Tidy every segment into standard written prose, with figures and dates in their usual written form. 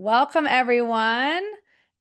Welcome, everyone.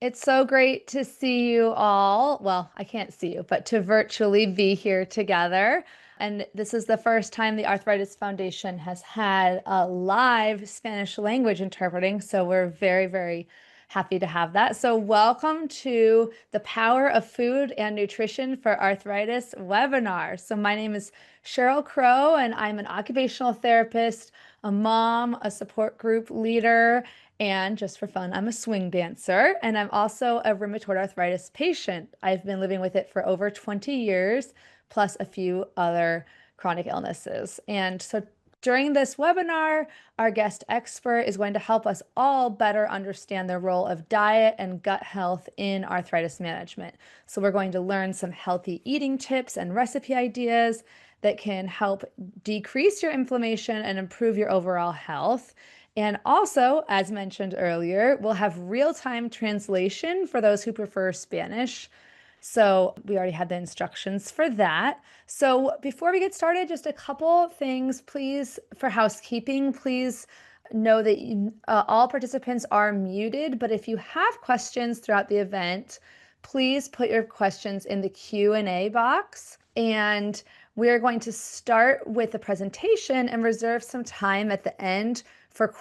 It's so great to see you all. Well, I can't see you, but to virtually be here together. And this is the first time the Arthritis Foundation has had a live Spanish language interpreting. So we're very, very happy to have that. So welcome to the Power of Food and Nutrition for Arthritis webinar. So my name is Cheryl Crow, and I'm an occupational therapist, a mom, a support group leader, and just for fun, I'm a swing dancer, and I'm also a rheumatoid arthritis patient. I've been living with it for over 20 years, plus a few other chronic illnesses. And so during this webinar, our guest expert is going to help us all better understand the role of diet and gut health in arthritis management. So we're going to learn some healthy eating tips and recipe ideas that can help decrease your inflammation and improve your overall health. And also, as mentioned earlier, we'll have real-time translation for those who prefer Spanish. So we already had the instructions for that. So before we get started, just a couple things, please, for housekeeping. Please know that all participants are muted, but if you have questions throughout the event, please put your questions in the Q&A box. And we're going to start with the presentation and reserve some time at the end for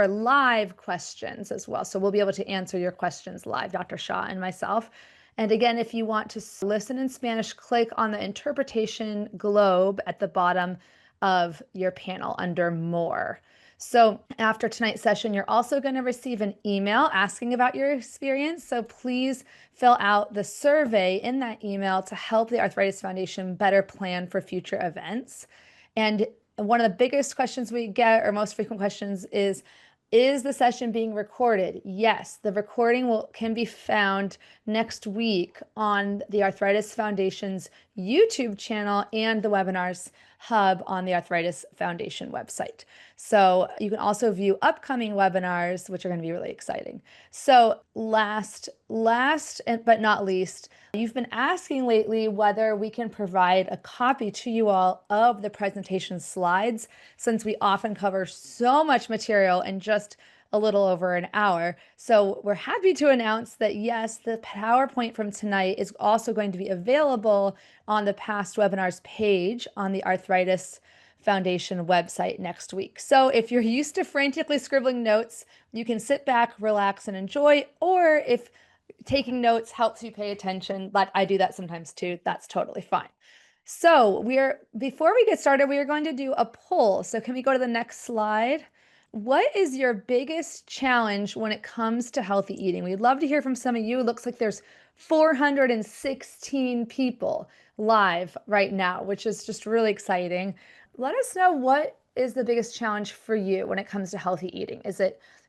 live questions as well. So we'll be able to answer your questions live, Dr. Shah and myself. And again, if you want to listen in Spanish, click on the interpretation globe at the bottom of your panel under More. So after tonight's session, you're also going to receive an email asking about your experience. So please fill out the survey in that email to help the Arthritis Foundation better plan for future events. And one of the biggest questions we get, or most frequent questions, is the session being recorded? Yes, the recording can be found next week on the Arthritis Foundation's YouTube channel and the webinars hub on the Arthritis Foundation website. So you can also view upcoming webinars, which are going to be really exciting. So last but not least, you've been asking lately whether we can provide a copy to you all of the presentation slides, since we often cover so much material in just a little over an hour. So we're happy to announce that yes, the PowerPoint from tonight is also going to be available on the past webinars page on the Arthritis Foundation website next week. So if you're used to frantically scribbling notes, you can sit back, relax, and enjoy, or if taking notes helps you pay attention, but I do that sometimes too, that's totally fine. So before we get started, we are going to do a poll. So can we go to the next slide? What is your biggest challenge when it comes to healthy eating? We'd love to hear from some of you. It looks like there's 416 people live right now, which is just really exciting. Let us know, what is the biggest challenge for you when it comes to healthy eating? Is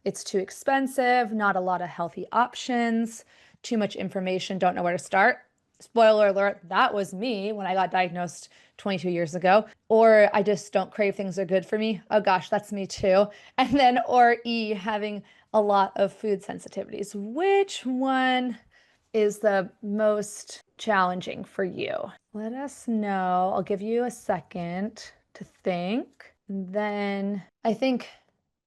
it's too expensive, not a lot of healthy options, too much information, don't know where to start? Spoiler alert, that was me when I got diagnosed 22 years ago. Or I just don't crave things that are good for me. Oh gosh, that's me too. And then, or E, having a lot of food sensitivities. Which one is the most challenging for you? Let us know. I'll give you a second to think. And then I think,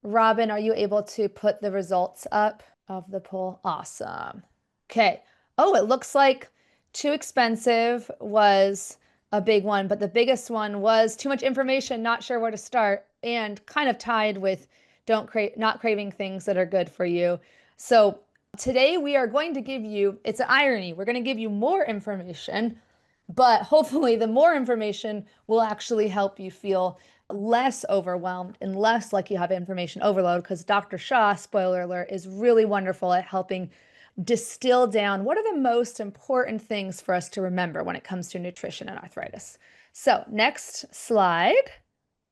Robin, are you able to put the results up of the poll? Awesome. Okay. Oh, it looks like too expensive was a big one, but the biggest one was too much information, not sure where to start, and kind of tied with not craving things that are good for you. So today we are going to give you, it's an irony, we're going to give you more information, but hopefully the more information will actually help you feel less overwhelmed and less like you have information overload, because Dr. Shah, spoiler alert, is really wonderful at helping distill down what are the most important things for us to remember when it comes to nutrition and arthritis. So next slide.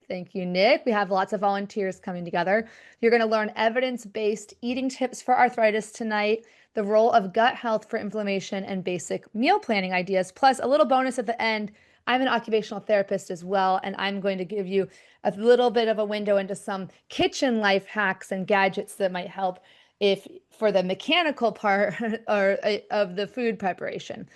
Thank you, Nick. We have lots of volunteers coming together. You're going to learn evidence-based eating tips for arthritis tonight, the role of gut health for inflammation, and basic meal planning ideas, plus a little bonus at the end. I'm an occupational therapist as well, and I'm going to give you a little bit of a window into some kitchen life hacks and gadgets that might help for the mechanical part or of the food preparation.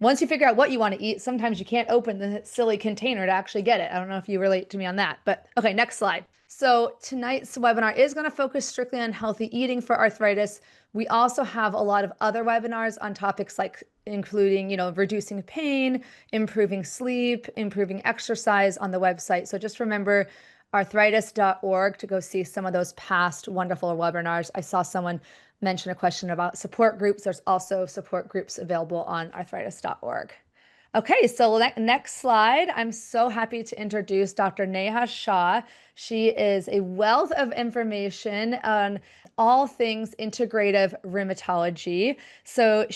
once you figure out what you want to eat, sometimes you can't open the silly container to actually get it. I don't know if you relate to me on that, but okay, next slide. So tonight's webinar is going to focus strictly on healthy eating for arthritis. We also have a lot of other webinars on topics like including, reducing pain, improving sleep, improving exercise on the website. So just remember arthritis.org to go see some of those past wonderful webinars. I saw someone mention a question about support groups. There's also support groups available on arthritis.org. Okay, so next slide. I'm so happy to introduce Dr. Neha Shah. She is a wealth of information on all things integrative rheumatology. So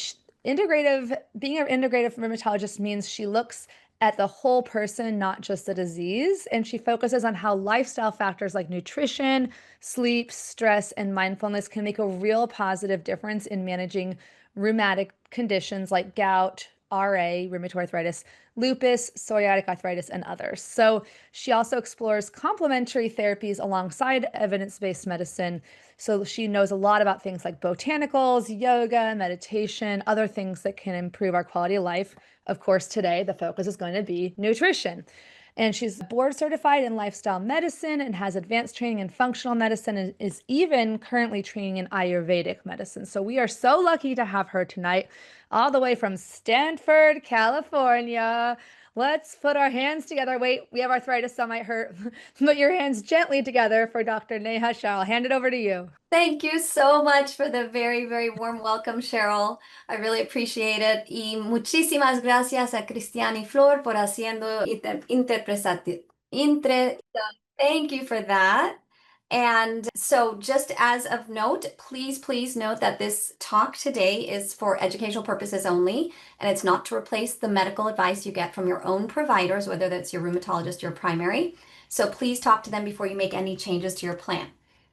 being an integrative rheumatologist means she looks at the whole person, not just the disease. And she focuses on how lifestyle factors like nutrition, sleep, stress, and mindfulness can make a real positive difference in managing rheumatic conditions like gout, RA, rheumatoid arthritis, lupus, psoriatic arthritis, and others. So she also explores complementary therapies alongside evidence-based medicine. So she knows a lot about things like botanicals, yoga, meditation, other things that can improve our quality of life. Of course, today the focus is going to be nutrition. And she's board certified in lifestyle medicine and has advanced training in functional medicine and is even currently training in Ayurvedic medicine. So we are so lucky to have her tonight, all the way from Stanford, California. Let's put our hands together. Wait, we have arthritis, so might hurt. Put your hands gently together for Dr. Neha Shah. I'll hand it over to you. Thank you so much for the very, very warm welcome, Cheryl. I really appreciate it. Y muchísimas gracias a Cristian y Flor por haciendo Thank you for that. And so just as of note, please note that this talk today is for educational purposes only, and it's not to replace the medical advice you get from your own providers, whether that's your rheumatologist or your primary. So please talk to them before you make any changes to your plan.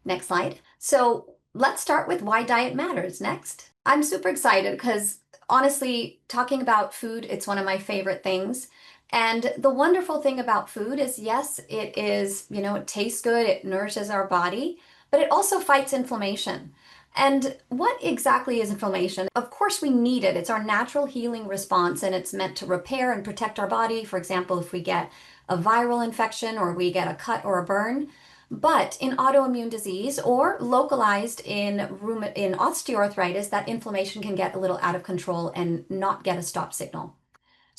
Next slide. So let's start with why diet matters. Next. I'm super excited because honestly, talking about food, it's one of my favorite things. And the wonderful thing about food is, yes, it is, it tastes good, it nourishes our body, but it also fights inflammation. And what exactly is inflammation? Of course, we need it. It's our natural healing response, and it's meant to repair and protect our body. For example, if we get a viral infection or we get a cut or a burn. But in autoimmune disease or localized in osteoarthritis, that inflammation can get a little out of control and not get a stop signal.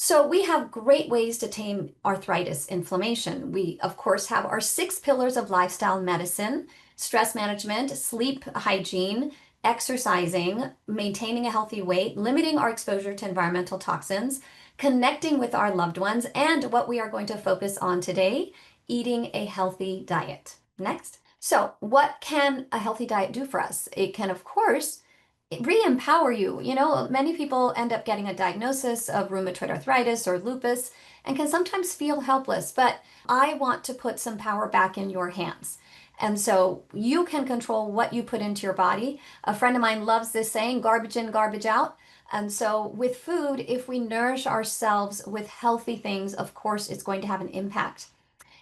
So we have great ways to tame arthritis inflammation. We, of course, have our 6 pillars of lifestyle medicine: stress management, sleep hygiene, exercising, maintaining a healthy weight, limiting our exposure to environmental toxins, connecting with our loved ones, and what we are going to focus on today, eating a healthy diet. Next. So what can a healthy diet do for us? It can, of course, re-empower you. Many people end up getting a diagnosis of rheumatoid arthritis or lupus and can sometimes feel helpless, but I want to put some power back in your hands. And so you can control what you put into your body. A friend of mine loves this saying, garbage in, garbage out. And so with food, if we nourish ourselves with healthy things, of course, it's going to have an impact.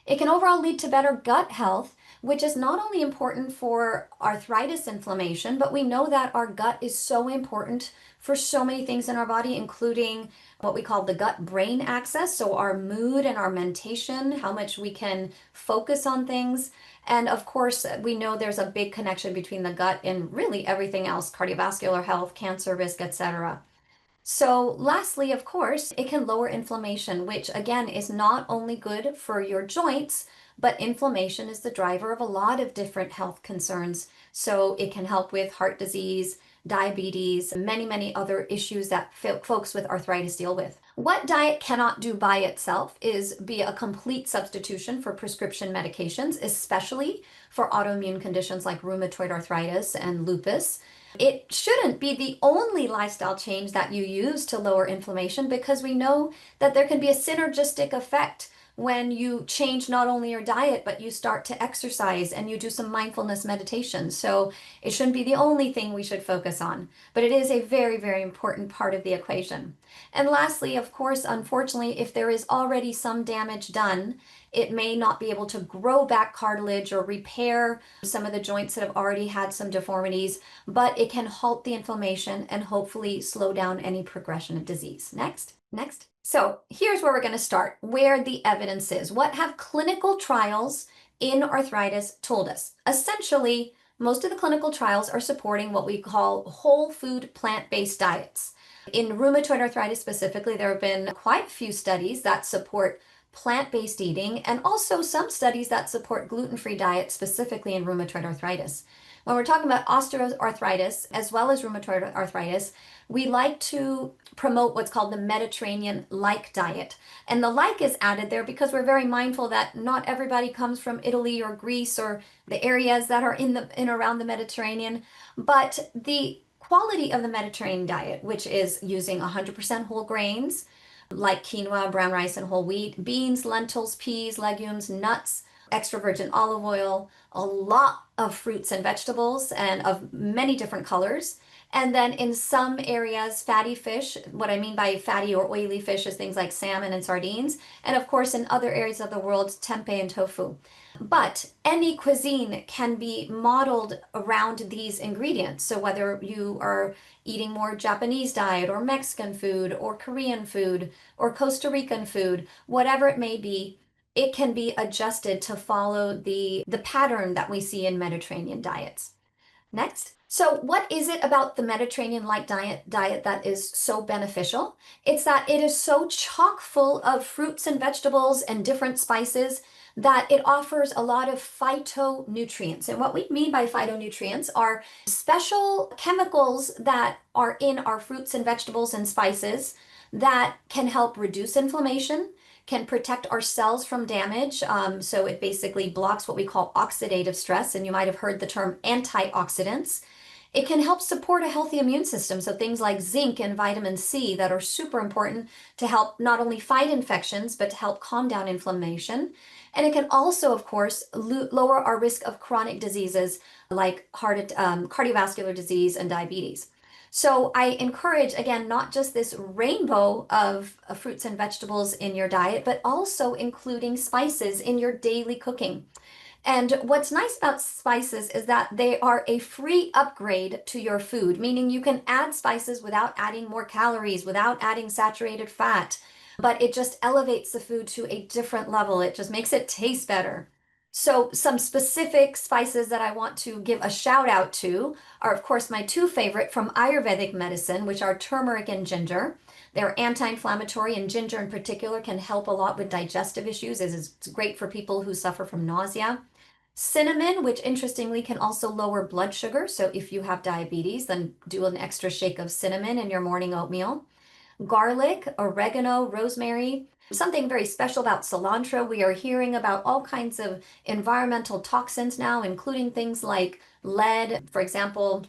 It can overall lead to better gut health, which is not only important for arthritis inflammation, but we know that our gut is so important for so many things in our body, including what we call the gut-brain axis, so our mood and our mentation, how much we can focus on things. And of course, we know there's a big connection between the gut and really everything else: cardiovascular health, cancer risk, etc. So lastly, of course, it can lower inflammation, which again is not only good for your joints, but inflammation is the driver of a lot of different health concerns. So it can help with heart disease, diabetes, many other issues that folks with arthritis deal with. What diet cannot do by itself is be a complete substitution for prescription medications, especially for autoimmune conditions like rheumatoid arthritis and lupus. It shouldn't be the only lifestyle change that you use to lower inflammation, because we know that there can be a synergistic effect when you change not only your diet, but you start to exercise and you do some mindfulness meditation. So it shouldn't be the only thing we should focus on, but it is a very important part of the equation. And lastly, of course, unfortunately, if there is already some damage done, it may not be able to grow back cartilage or repair some of the joints that have already had some deformities, but it can halt the inflammation and hopefully slow down any progression of disease. Next. Next. So here's where we're going to start, where the evidence is. What have clinical trials in arthritis told us? Essentially, most of the clinical trials are supporting what we call whole food plant-based diets. In rheumatoid arthritis specifically, there have been quite a few studies that support plant-based eating and also some studies that support gluten-free diets specifically in rheumatoid arthritis. When we're talking about osteoarthritis as well as rheumatoid arthritis, we like to promote what's called the Mediterranean-like diet. And the like is added there because we're very mindful that not everybody comes from Italy or Greece or the areas that are in around the Mediterranean, but the quality of the Mediterranean diet, which is using 100% whole grains like quinoa, brown rice, and whole wheat, beans, lentils, peas, legumes, nuts, extra virgin olive oil, a lot of fruits and vegetables, and of many different colors. And then in some areas, fatty fish. What I mean by fatty or oily fish is things like salmon and sardines. And of course, in other areas of the world, tempeh and tofu. But any cuisine can be modeled around these ingredients. So whether you are eating more Japanese diet or Mexican food or Korean food or Costa Rican food, whatever it may be, it can be adjusted to follow the pattern that we see in Mediterranean diets. Next. So what is it about the Mediterranean-like diet that is so beneficial? It's that it is so chock full of fruits and vegetables and different spices that it offers a lot of phytonutrients. And what we mean by phytonutrients are special chemicals that are in our fruits and vegetables and spices that can help reduce inflammation, can protect our cells from damage. So it basically blocks what we call oxidative stress, and you might have heard the term antioxidants. It can help support a healthy immune system. So things like zinc and vitamin C that are super important to help not only fight infections, but to help calm down inflammation. And it can also, of course, lower our risk of chronic diseases like cardiovascular disease and diabetes. So I encourage, again, not just this rainbow of fruits and vegetables in your diet, but also including spices in your daily cooking. And what's nice about spices is that they are a free upgrade to your food, meaning you can add spices without adding more calories, without adding saturated fat, but it just elevates the food to a different level. It just makes it taste better. So some specific spices that I want to give a shout out to are, of course, my two favorite from Ayurvedic medicine, which are turmeric and ginger. They're anti-inflammatory, and ginger in particular can help a lot with digestive issues. It's great for people who suffer from nausea. Cinnamon, which interestingly can also lower blood sugar. So if you have diabetes, then do an extra shake of cinnamon in your morning oatmeal. Garlic, oregano, rosemary. Something very special about cilantro. We are hearing about all kinds of environmental toxins now, including things like lead. For example,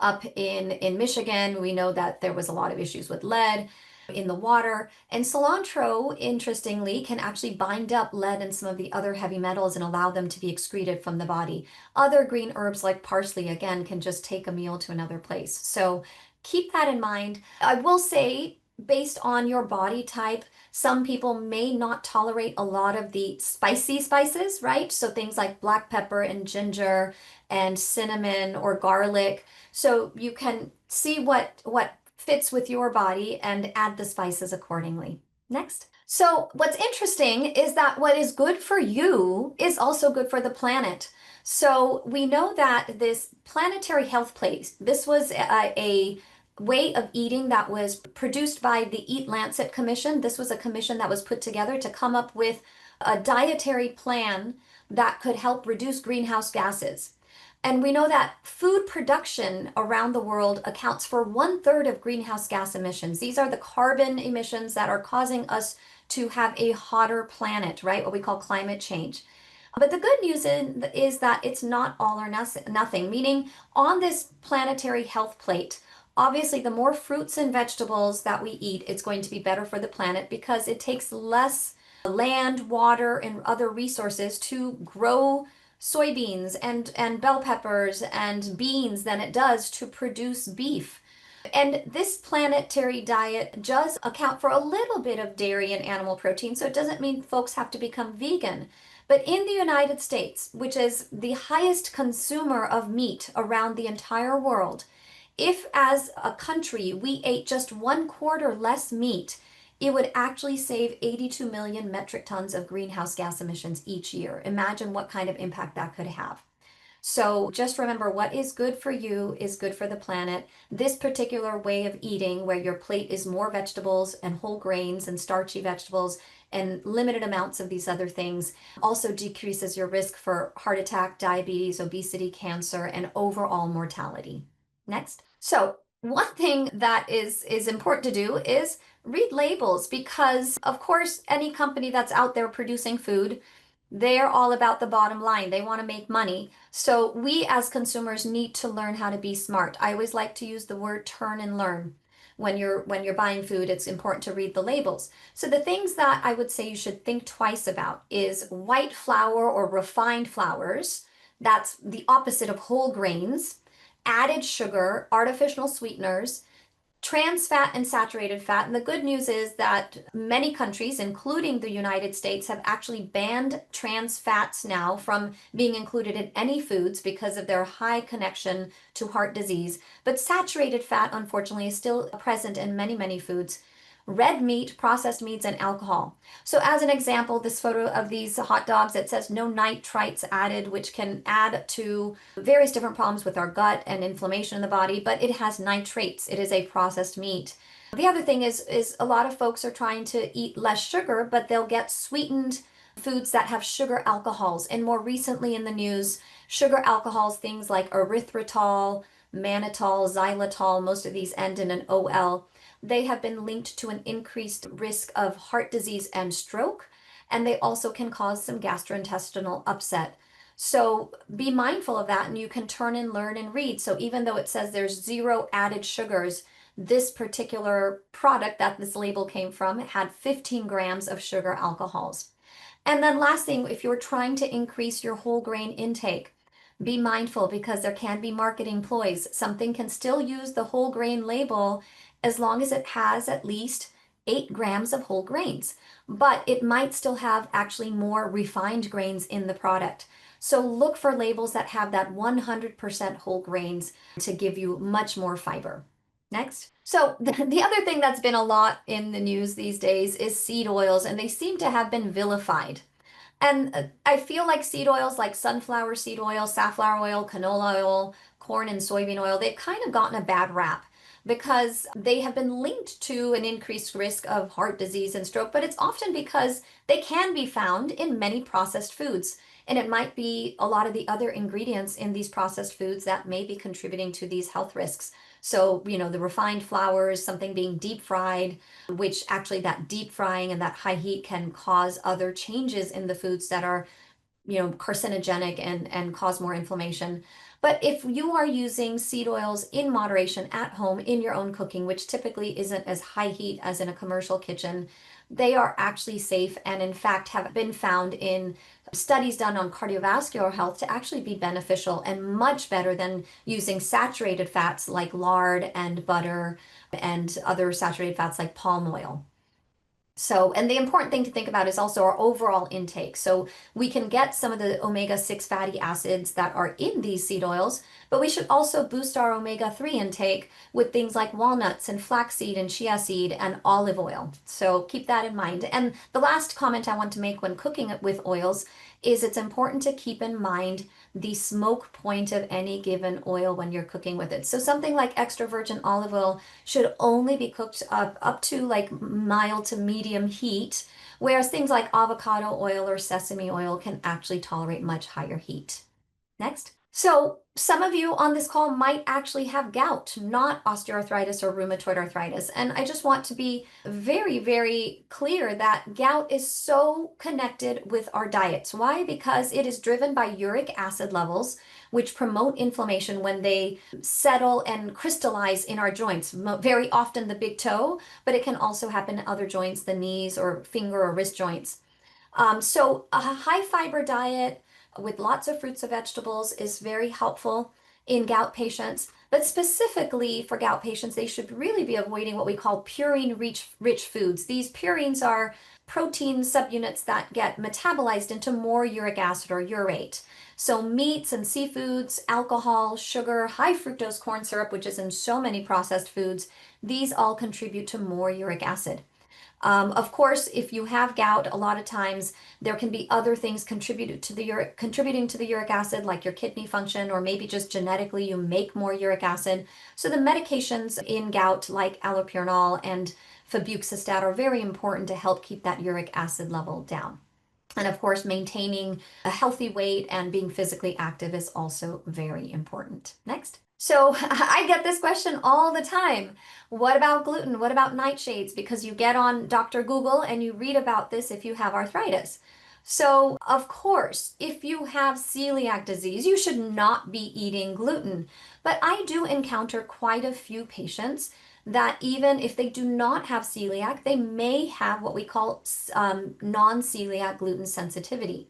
up in Michigan, we know that there was a lot of issues with lead in the water. And cilantro, interestingly, can actually bind up lead and some of the other heavy metals and allow them to be excreted from the body. Other green herbs like parsley, again, can just take a meal to another place. So keep that in mind. I will say, based on your body type, some people may not tolerate a lot of the spicy spices, right? So things like black pepper and ginger and cinnamon or garlic. So you can see what fits with your body and add the spices accordingly. Next. So what's interesting is that what is good for you is also good for the planet. So we know that this planetary health plate, this was a way of eating that was produced by the Eat Lancet Commission. This was a commission that was put together to come up with a dietary plan that could help reduce greenhouse gases. And we know that food production around the world accounts for 1/3 of greenhouse gas emissions. These are the carbon emissions that are causing us to have a hotter planet, right? What we call climate change. But the good news is that it's not all or nothing, meaning on this planetary health plate, obviously the more fruits and vegetables that we eat, it's going to be better for the planet because it takes less land, water, and other resources to grow soybeans and bell peppers and beans than it does to produce beef. And this planetary diet does account for a little bit of dairy and animal protein, so it doesn't mean folks have to become vegan. But in the United States, which is the highest consumer of meat around the entire world, If, as a country, we ate just 1/4 less meat, it would actually save 82 million metric tons of greenhouse gas emissions each year. Imagine what kind of impact that could have. So just remember, what is good for you is good for the planet. This particular way of eating, where your plate is more vegetables and whole grains and starchy vegetables and limited amounts of these other things, also decreases your risk for heart attack, diabetes, obesity, cancer, and overall mortality. Next. So one thing that is important to do is read labels, because of course any company that's out there producing food, they're all about the bottom line. They want to make money. So we as consumers need to learn how to be smart. I always like to use the word turn and learn. When you're buying food, it's important to read the labels. So the things that I would say you should think twice about is white flour or refined flours. That's the opposite of whole grains, added sugar, artificial sweeteners, trans fat and saturated fat. And the good news is that many countries, including the United States, have actually banned trans fats now from being included in any foods because of their high connection to heart disease. But saturated fat, unfortunately, is still present in many, many foods. Red meat, processed meats, and alcohol. So as an example, this photo of these hot dogs, it says no nitrites added, which can add to various different problems with our gut and inflammation in the body, but it has nitrates. It is a processed meat. The other thing is a lot of folks are trying to eat less sugar, but they'll get sweetened foods that have sugar alcohols. And more recently in the news, sugar alcohols, things like erythritol, mannitol, xylitol, most of these end in an OL. They have been linked to an increased risk of heart disease and stroke, and they also can cause some gastrointestinal upset. So be mindful of that, and you can turn and learn and read. So even though it says there's 0 added sugars, this particular product that this label came from had 15 grams of sugar alcohols. And then last thing, if you're trying to increase your whole grain intake, be mindful, because there can be marketing ploys. Something can still use the whole grain label as long as it has at least 8 grams of whole grains, but it might still have actually more refined grains in the product. So look for labels that have that 100% whole grains to give you much more fiber. Next. So the other thing that's been a lot in the news these days is seed oils, and they seem to have been vilified. And I feel like seed oils like sunflower seed oil, safflower oil, canola oil, corn and soybean oil, they've kind of gotten a bad rap because they have been linked to an increased risk of heart disease and stroke, but it's often because they can be found in many processed foods. And it might be a lot of the other ingredients in these processed foods that may be contributing to these health risks. So, the refined flours, something being deep fried, which actually that deep frying and that high heat can cause other changes in the foods that are, carcinogenic and cause more inflammation. But if you are using seed oils in moderation at home in your own cooking, which typically isn't as high heat as in a commercial kitchen, they are actually safe, and in fact have been found in studies done on cardiovascular health to actually be beneficial and much better than using saturated fats like lard and butter and other saturated fats like palm oil. So, and the important thing to think about is also our overall intake. So we can get some of the omega-6 fatty acids that are in these seed oils, but we should also boost our omega-3 intake with things like walnuts and flaxseed and chia seed and olive oil. So keep that in mind. And the last comment I want to make when cooking with oils is it's important to keep in mind the smoke point of any given oil when you're cooking with it. So something like extra virgin olive oil should only be cooked up to like mild to medium heat, whereas things like avocado oil or sesame oil can actually tolerate much higher heat. Next. So some of you on this call might actually have gout, not osteoarthritis or rheumatoid arthritis. And I just want to be very, very clear that gout is so connected with our diets. Why? Because it is driven by uric acid levels, which promote inflammation when they settle and crystallize in our joints, very often the big toe, but it can also happen in other joints, the knees or finger or wrist joints. So a high fiber diet with lots of fruits and vegetables is very helpful in gout patients, but specifically for gout patients, they should really be avoiding what we call purine rich foods. These purines are protein subunits that get metabolized into more uric acid or urate. So meats and seafoods, alcohol, sugar, high fructose corn syrup, which is in so many processed foods, these all contribute to more uric acid. Of course, if you have gout, a lot of times there can be other things contributing to the uric acid, like your kidney function, or maybe just genetically you make more uric acid. So the medications in gout, like allopurinol and febuxostat, are very important to help keep that uric acid level down. And of course, maintaining a healthy weight and being physically active is also very important. Next. So I get this question all the time. What about gluten? What about nightshades? Because you get on Dr. Google and you read about this if you have arthritis. So, of course, if you have celiac disease, you should not be eating gluten. But I do encounter quite a few patients that even if they do not have celiac, they may have what we call non-celiac gluten sensitivity.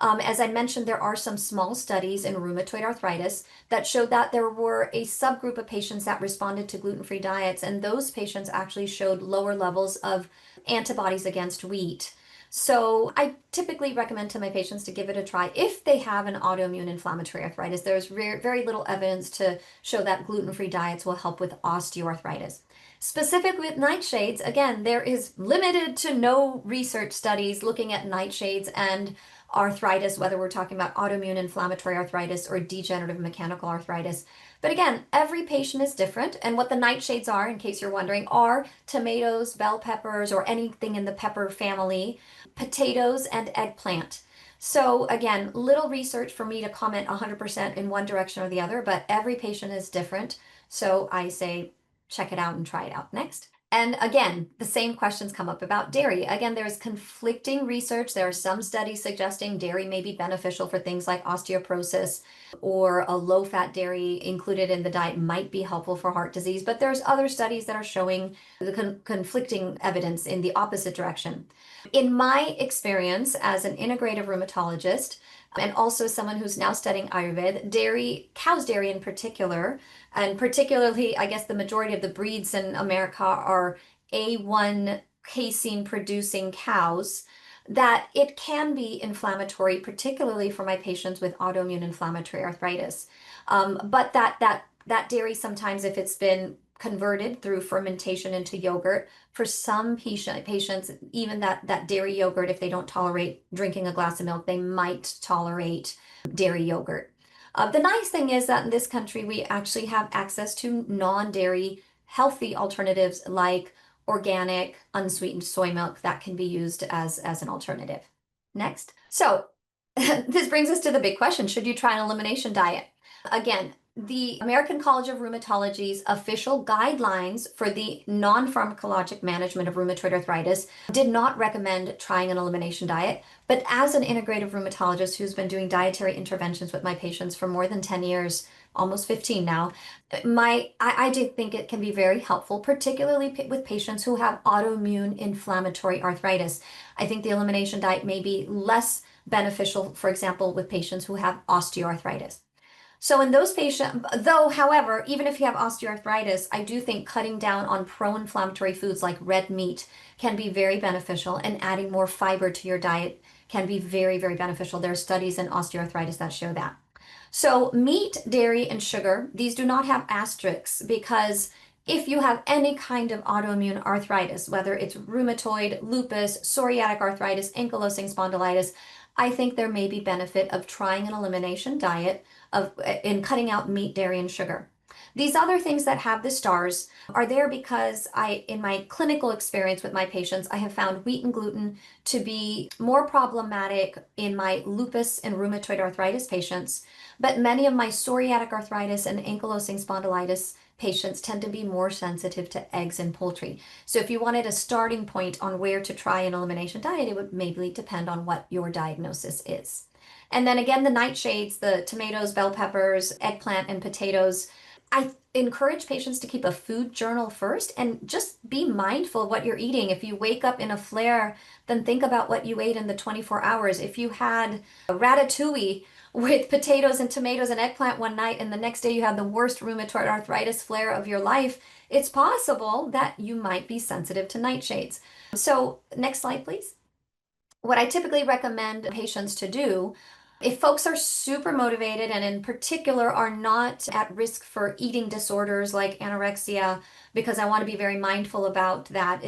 As I mentioned, there are some small studies in rheumatoid arthritis that showed that there were a subgroup of patients that responded to gluten-free diets, and those patients actually showed lower levels of antibodies against wheat. So I typically recommend to my patients to give it a try if they have an autoimmune inflammatory arthritis. There's very little evidence to show that gluten-free diets will help with osteoarthritis. Specific with nightshades, again, there is limited to no research studies looking at nightshades and arthritis, whether we're talking about autoimmune inflammatory arthritis or degenerative mechanical arthritis. But again, every patient is different, and what the nightshades are, in case you're wondering, are tomatoes, bell peppers, or anything in the pepper family, potatoes, and eggplant. So again, little research for me to comment 100% in one direction or the other, but every patient is different. So I say check it out and try it out. Next. And again, the same questions come up about dairy. Again, there's conflicting research. There are some studies suggesting dairy may be beneficial for things like osteoporosis, or a low-fat dairy included in the diet might be helpful for heart disease. But there's other studies that are showing the conflicting evidence in the opposite direction. In my experience as an integrative rheumatologist, and also someone who's now studying Ayurveda, dairy, cow's dairy in particular, and particularly, I guess the majority of the breeds in America are A1 casein producing cows, that it can be inflammatory, particularly for my patients with autoimmune inflammatory arthritis. But that dairy sometimes, if it's been converted through fermentation into yogurt, for some patients, even that dairy yogurt, if they don't tolerate drinking a glass of milk, they might tolerate dairy yogurt. The nice thing is that in this country, we actually have access to non-dairy healthy alternatives like organic, unsweetened soy milk that can be used as an alternative. Next. So this brings us to the big question. Should you try an elimination diet? Again, the American College of Rheumatology's official guidelines for the non-pharmacologic management of rheumatoid arthritis did not recommend trying an elimination diet. But as an integrative rheumatologist who's been doing dietary interventions with my patients for more than 10 years, almost 15 now, I do think it can be very helpful, particularly with patients who have autoimmune inflammatory arthritis. I think the elimination diet may be less beneficial, for example, with patients who have osteoarthritis. So in those patients, though, however, even if you have osteoarthritis, I do think cutting down on pro-inflammatory foods like red meat can be very beneficial, and adding more fiber to your diet can be very beneficial. There are studies in osteoarthritis that show that. So meat, dairy, and sugar, these do not have asterisks, because if you have any kind of autoimmune arthritis, whether it's rheumatoid, lupus, psoriatic arthritis, ankylosing spondylitis, I think there may be benefit of trying an elimination diet in cutting out meat, dairy, and sugar. These other things that have the stars are there because in my clinical experience with my patients, I have found wheat and gluten to be more problematic in my lupus and rheumatoid arthritis patients, but many of my psoriatic arthritis and ankylosing spondylitis patients tend to be more sensitive to eggs and poultry. So if you wanted a starting point on where to try an elimination diet, it would maybe depend on what your diagnosis is. And then again, the nightshades, the tomatoes, bell peppers, eggplant, and potatoes. I encourage patients to keep a food journal first and just be mindful of what you're eating. If you wake up in a flare, then think about what you ate in the 24 hours. If you had a ratatouille with potatoes and tomatoes and eggplant one night, and the next day you have the worst rheumatoid arthritis flare of your life, it's possible that you might be sensitive to nightshades. So next slide, please. What I typically recommend patients to do, if folks are super motivated and in particular are not at risk for eating disorders like anorexia, because I want to be very mindful about that.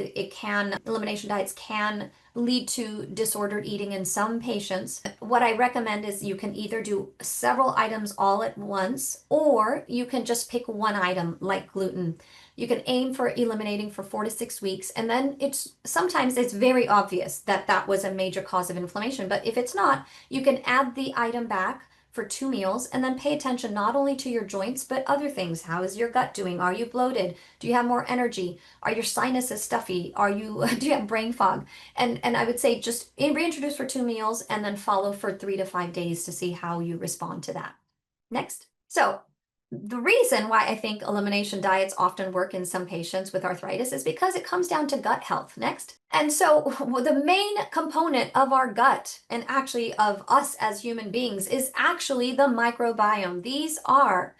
Elimination diets can lead to disordered eating in some patients. What I recommend is you can either do several items all at once, or you can just pick one item like gluten. You can aim for eliminating for 4 to 6 weeks, and then sometimes it's very obvious that that was a major cause of inflammation. But if it's not, you can add the item back for 2 meals and then pay attention not only to your joints but other things. How is your gut doing? Are you bloated? Do you have more energy? Are your sinuses stuffy? Are you do you have brain fog? And I would say just reintroduce for 2 meals and then follow for 3 to 5 days to see how you respond to that. Next. So the reason why I think elimination diets often work in some patients with arthritis is because it comes down to gut health. Next. And so the main component of our gut, and actually of us as human beings, is actually the microbiome. These are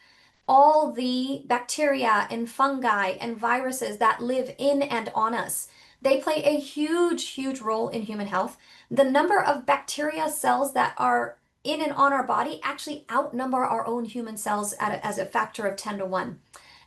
all the bacteria and fungi and viruses that live in and on us. They play a huge, huge role in human health. The number of bacteria cells that are in and on our body actually outnumber our own human cells as a factor of 10 to 1.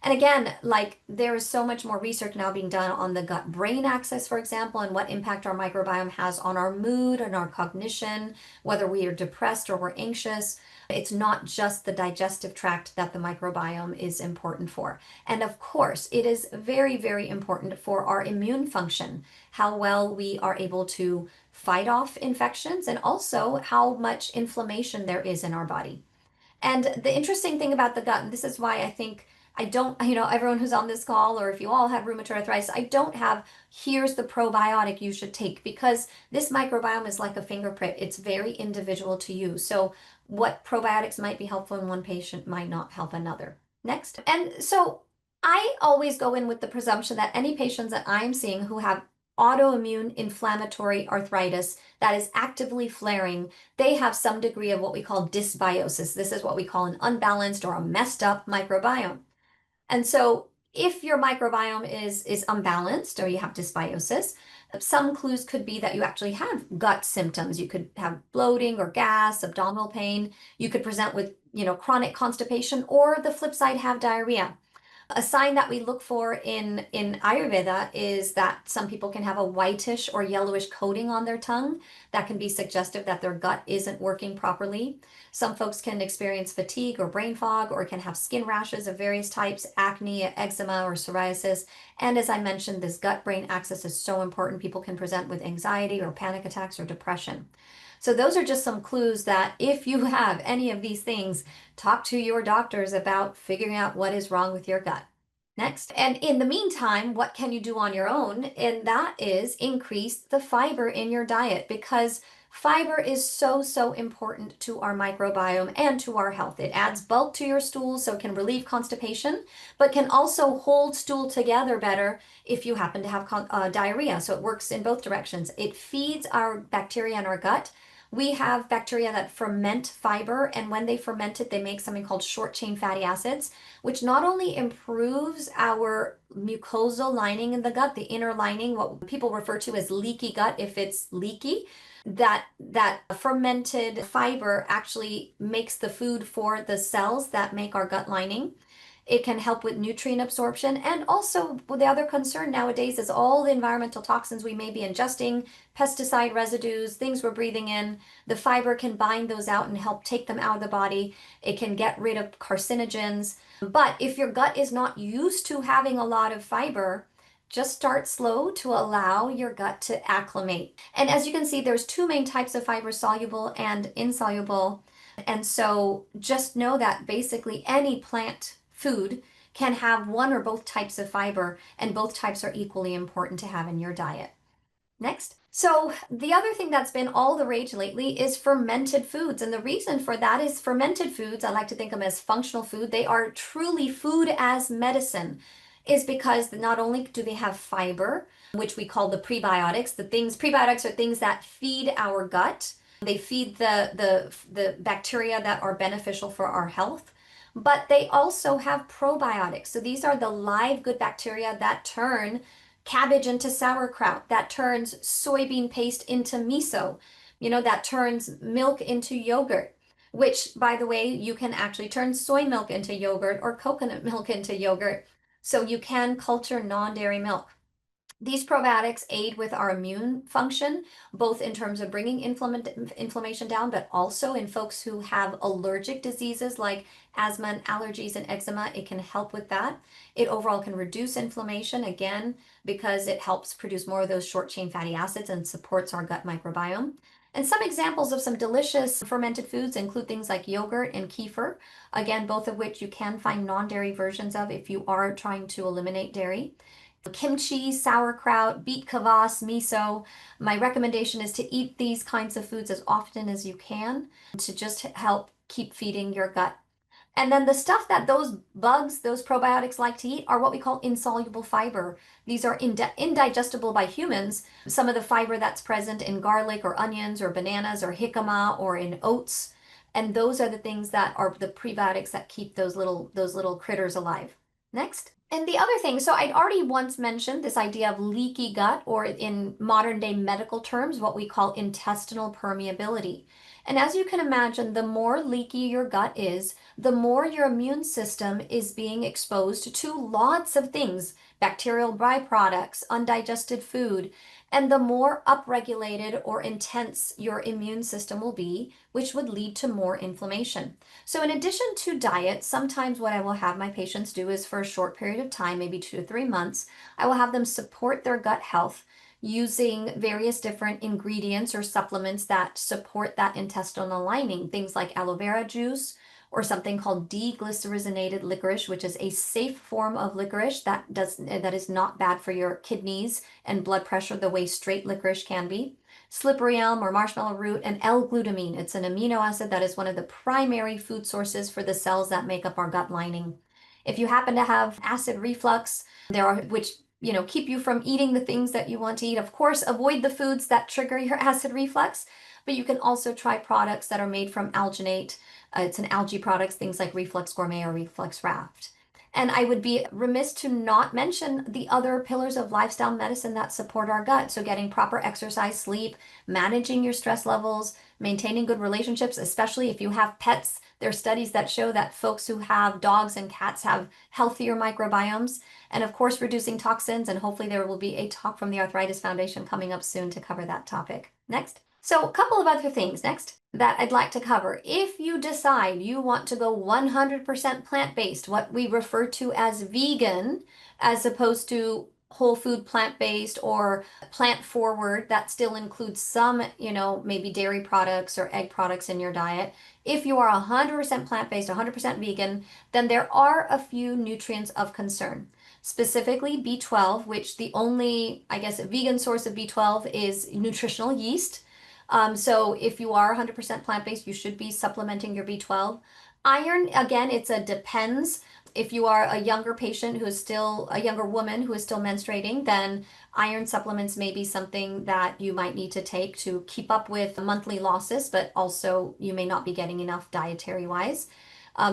And again, like there is so much more research now being done on the gut brain axis, for example, and what impact our microbiome has on our mood and our cognition, whether we are depressed or we're anxious. It's not just the digestive tract that the microbiome is important for. And of course, it is very, very important for our immune function, how well we are able to fight off infections and also how much inflammation there is in our body. And the interesting thing about the gut, and this is why I think I don't, everyone who's on this call, or if you all have rheumatoid arthritis, I don't have, here's the probiotic you should take, because this microbiome is like a fingerprint. It's very individual to you. So what probiotics might be helpful in one patient might not help another. Next. And so I always go in with the presumption that any patients that I'm seeing who have autoimmune inflammatory arthritis that is actively flaring, they have some degree of what we call dysbiosis. This is what we call an unbalanced or a messed up microbiome. And so if your microbiome is unbalanced or you have dysbiosis, some clues could be that you actually have gut symptoms. You could have bloating or gas, abdominal pain. You could present with, chronic constipation, or the flip side, have diarrhea. A sign that we look for in Ayurveda is that some people can have a whitish or yellowish coating on their tongue. That can be suggestive that their gut isn't working properly. Some folks can experience fatigue or brain fog, or can have skin rashes of various types, acne, eczema, or psoriasis. And as I mentioned, this gut-brain axis is so important. People can present with anxiety or panic attacks or depression. So those are just some clues that if you have any of these things, talk to your doctors about figuring out what is wrong with your gut. Next. And in the meantime, what can you do on your own? And that is increase the fiber in your diet, because fiber is so, so important to our microbiome and to our health. It adds bulk to your stool, so it can relieve constipation, but can also hold stool together better if you happen to have diarrhea. So it works in both directions. It feeds our bacteria in our gut. We have bacteria that ferment fiber, and when they ferment it, they make something called short chain fatty acids, which not only improves our mucosal lining in the gut, the inner lining, what people refer to as leaky gut if it's leaky, that fermented fiber actually makes the food for the cells that make our gut lining. It can help with nutrient absorption. And also, the other concern nowadays is all the environmental toxins we may be ingesting, pesticide residues, things we're breathing in. The fiber can bind those out and help take them out of the body. It can get rid of carcinogens. But if your gut is not used to having a lot of fiber, just start slow to allow your gut to acclimate. And as you can see, there's two main types of fiber, soluble and insoluble. And so just know that basically any plant food can have one or both types of fiber, and both types are equally important to have in your diet. Next. So the other thing that's been all the rage lately is fermented foods. And the reason for that is fermented foods, I like to think of them as functional food. They are truly food as medicine, is because not only do they have fiber, which we call the prebiotics. Prebiotics are things that feed our gut. They feed the bacteria that are beneficial for our health. But they also have probiotics. So these are the live good bacteria that turn cabbage into sauerkraut, that turns soybean paste into miso, that turns milk into yogurt, which, by the way, you can actually turn soy milk into yogurt or coconut milk into yogurt. So you can culture non-dairy milk. These probiotics aid with our immune function, both in terms of bringing inflammation down, but also in folks who have allergic diseases like asthma and allergies and eczema. It can help with that. It overall can reduce inflammation, again, because it helps produce more of those short chain fatty acids and supports our gut microbiome. And some examples of some delicious fermented foods include things like yogurt and kefir, again, both of which you can find non-dairy versions of if you are trying to eliminate dairy. Kimchi, sauerkraut, beet kvass, miso. My recommendation is to eat these kinds of foods as often as you can to just help keep feeding your gut. And then the stuff that those bugs, those probiotics like to eat are what we call insoluble fiber. These are indigestible by humans. Some of the fiber that's present in garlic or onions or bananas or jicama or in oats. And those are the things that are the prebiotics that keep those little critters alive. Next. And the other thing, so I'd already once mentioned this idea of leaky gut, or in modern day medical terms, what we call intestinal permeability. And as you can imagine, the more leaky your gut is, the more your immune system is being exposed to lots of things, bacterial byproducts, undigested food, and the more upregulated or intense your immune system will be, which would lead to more inflammation. So in addition to diet, sometimes what I will have my patients do is for a short period of time, maybe 2 to 3 months, I will have them support their gut health using various different ingredients or supplements that support that intestinal lining, things like aloe vera juice or something called deglycerinated licorice, which is a safe form of licorice that is not bad for your kidneys and blood pressure the way straight licorice can be. Slippery elm or marshmallow root, and L-glutamine. It's an amino acid that is one of the primary food sources for the cells that make up our gut lining. If you happen to have acid reflux, there are which keep you from eating the things that you want to eat. Of course, avoid the foods that trigger your acid reflux, but you can also try products that are made from alginate. It's an algae products, things like Reflux Gourmet or Reflux Raft. And I would be remiss to not mention the other pillars of lifestyle medicine that support our gut. So getting proper exercise, sleep, managing your stress levels, maintaining good relationships, especially if you have pets. There are studies that show that folks who have dogs and cats have healthier microbiomes. And of course, reducing toxins. And hopefully there will be a talk from the Arthritis Foundation coming up soon to cover that topic. Next. So a couple of other things next that I'd like to cover. If you decide you want to go 100% plant-based, what we refer to as vegan, as opposed to whole food plant-based or plant forward, that still includes some, maybe dairy products or egg products in your diet. If you are 100% plant-based, 100% vegan, then there are a few nutrients of concern. Specifically B12, which the only, I guess, vegan source of B12 is nutritional yeast. So if you are 100% plant-based, you should be supplementing your B12. Iron, again, it's a depends. If you are a younger patient who is still, a younger woman who is still menstruating, then iron supplements may be something that you might need to take to keep up with monthly losses, but also you may not be getting enough dietary wise.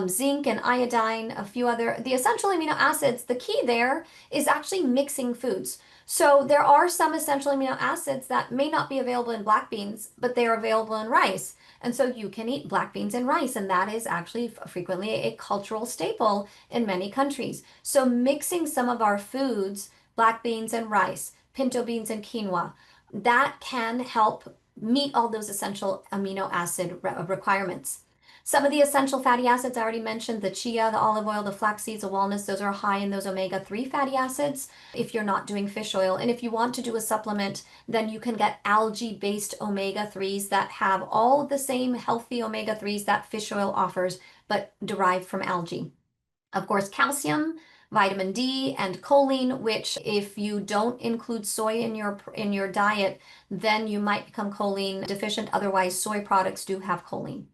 Zinc and iodine, a few other, the essential amino acids, the key there is actually mixing foods. So there are some essential amino acids that may not be available in black beans, but they are available in rice. And so you can eat black beans and rice, and that is actually frequently a cultural staple in many countries. So mixing some of our foods, black beans and rice, pinto beans and quinoa, that can help meet all those essential amino acid requirements. Some of the essential fatty acids I already mentioned, the chia, the olive oil, the flax seeds, the walnuts, those are high in those omega-3 fatty acids if you're not doing fish oil. And if you want to do a supplement, then you can get algae-based omega-3s that have all the same healthy omega-3s that fish oil offers, but derived from algae. Of course, calcium, vitamin D, and choline, which if you don't include soy in your diet, then you might become choline deficient. Otherwise, soy products do have choline.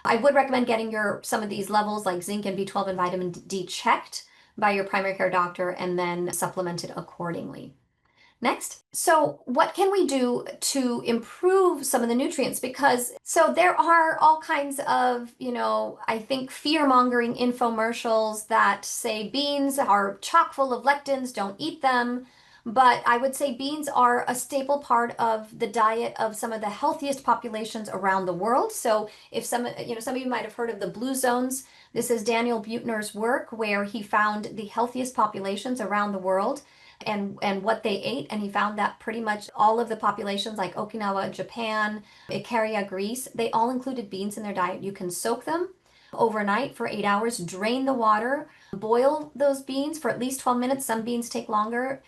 I would recommend getting some of these levels like zinc and B12 and vitamin D checked by your primary care doctor and then supplemented accordingly. Next. So what can we do to improve some of the nutrients? Because so there are all kinds of, I think fear-mongering infomercials that say beans are chock full of lectins, don't eat them. But I would say beans are a staple part of the diet of some of the healthiest populations around the world. So if some of you might have heard of the blue zones. This is Daniel Buettner's work where he found the healthiest populations around the world and what they ate. And he found that pretty much all of the populations like Okinawa, Japan, Ikaria, Greece, they all included beans in their diet. You can soak them overnight for 8 hours, drain the water, boil those beans for at least 12 minutes. Some beans take longer.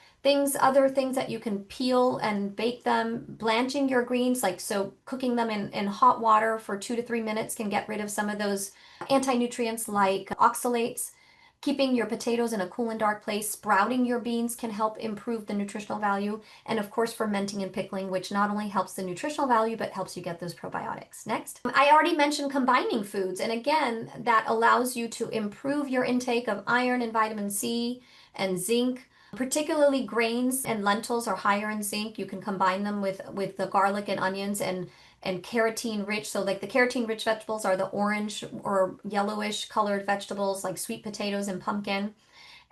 Other things that you can peel and bake them, blanching your greens, like so cooking them in hot water for 2 to 3 minutes can get rid of some of those anti-nutrients like oxalates. Keeping your potatoes in a cool and dark place, sprouting your beans can help improve the nutritional value. And of course, fermenting and pickling, which not only helps the nutritional value, but helps you get those probiotics. Next, I already mentioned combining foods. And again, that allows you to improve your intake of iron and vitamin C and zinc. Particularly grains and lentils are higher in zinc. You can combine them with the garlic and onions and carotene rich. So like the carotene rich vegetables are the orange or yellowish colored vegetables like sweet potatoes and pumpkin.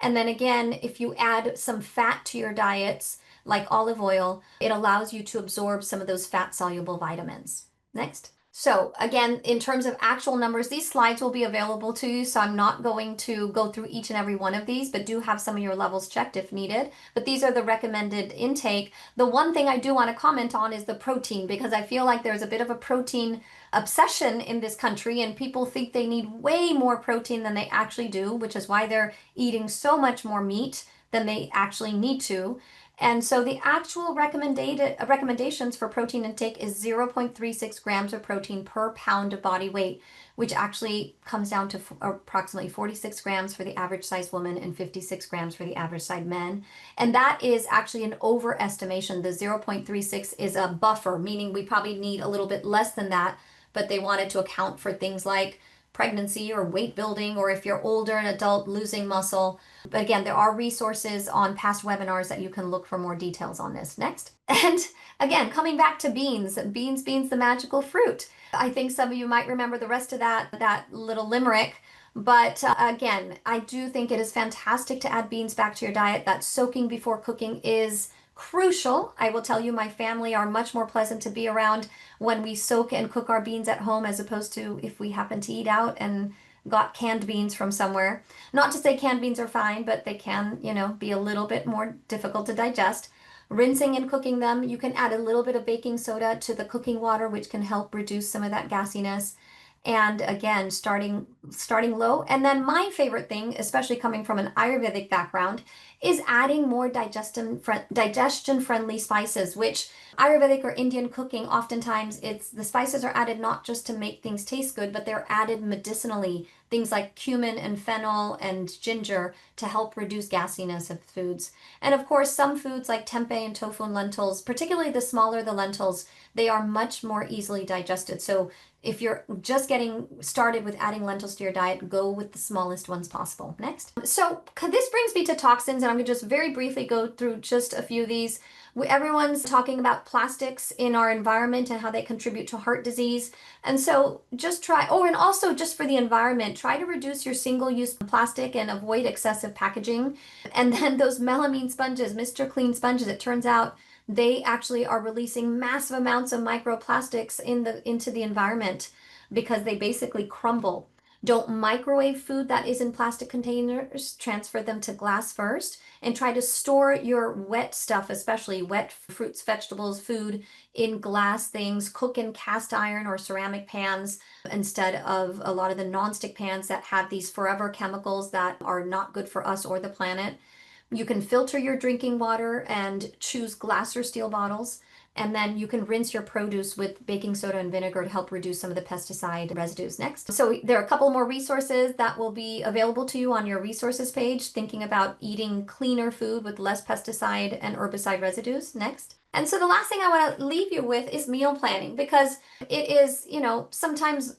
And then again, if you add some fat to your diets, like olive oil, it allows you to absorb some of those fat soluble vitamins. Next. So again, in terms of actual numbers, these slides will be available to you. So I'm not going to go through each and every one of these, but do have some of your levels checked if needed. But these are the recommended intake. The one thing I do want to comment on is the protein, because I feel like there's a bit of a protein obsession in this country and people think they need way more protein than they actually do, which is why they're eating so much more meat than they actually need to. And so the actual recommended recommendations for protein intake is 0.36 grams of protein per pound of body weight, which actually comes down to approximately 46 grams for the average size woman and 56 grams for the average size men. And that is actually an overestimation. The 0.36 is a buffer, meaning we probably need a little bit less than that, but they wanted to account for things like pregnancy or weight building, or if you're older, an adult losing muscle. But again, there are resources on past webinars that you can look for more details on this. Next. And again, coming back to beans, the magical fruit. I think some of you might remember the rest of that little limerick. But again, I do think it is fantastic to add beans back to your diet. That soaking before cooking is crucial. I will tell you, my family are much more pleasant to be around when we soak and cook our beans at home as opposed to if we happen to eat out and got canned beans from somewhere. Not to say canned beans are fine, but they can, be a little bit more difficult to digest. Rinsing and cooking them, you can add a little bit of baking soda to the cooking water, which can help reduce some of that gassiness. And again, starting low. And then my favorite thing, especially coming from an Ayurvedic background, is adding more digestion friendly spices, which Ayurvedic or Indian cooking, oftentimes the spices are added not just to make things taste good, but they're added medicinally. Things like cumin and fennel and ginger to help reduce gassiness of foods. And of course, some foods like tempeh and tofu and lentils, particularly the smaller the lentils, they are much more easily digested. So if you're just getting started with adding lentils to your diet, go with the smallest ones possible. Next. So this brings me to toxins, and I'm going to just very briefly go through just a few of these. Everyone's talking about plastics in our environment and how they contribute to heart disease. And so just and also just for the environment, try to reduce your single-use plastic and avoid excessive packaging. And then those melamine sponges, Mr. Clean sponges, it turns out they actually are releasing massive amounts of microplastics into the environment because they basically crumble. Don't microwave food that is in plastic containers. Transfer them to glass first and try to store your wet stuff, especially wet fruits, vegetables, food in glass things. Cook in cast iron or ceramic pans instead of a lot of the nonstick pans that have these forever chemicals that are not good for us or the planet. You can filter your drinking water and choose glass or steel bottles. And then you can rinse your produce with baking soda and vinegar to help reduce some of the pesticide residues. Next. So there are a couple more resources that will be available to you on your resources page, thinking about eating cleaner food with less pesticide and herbicide residues. Next. And so the last thing I want to leave you with is meal planning, because it is, sometimes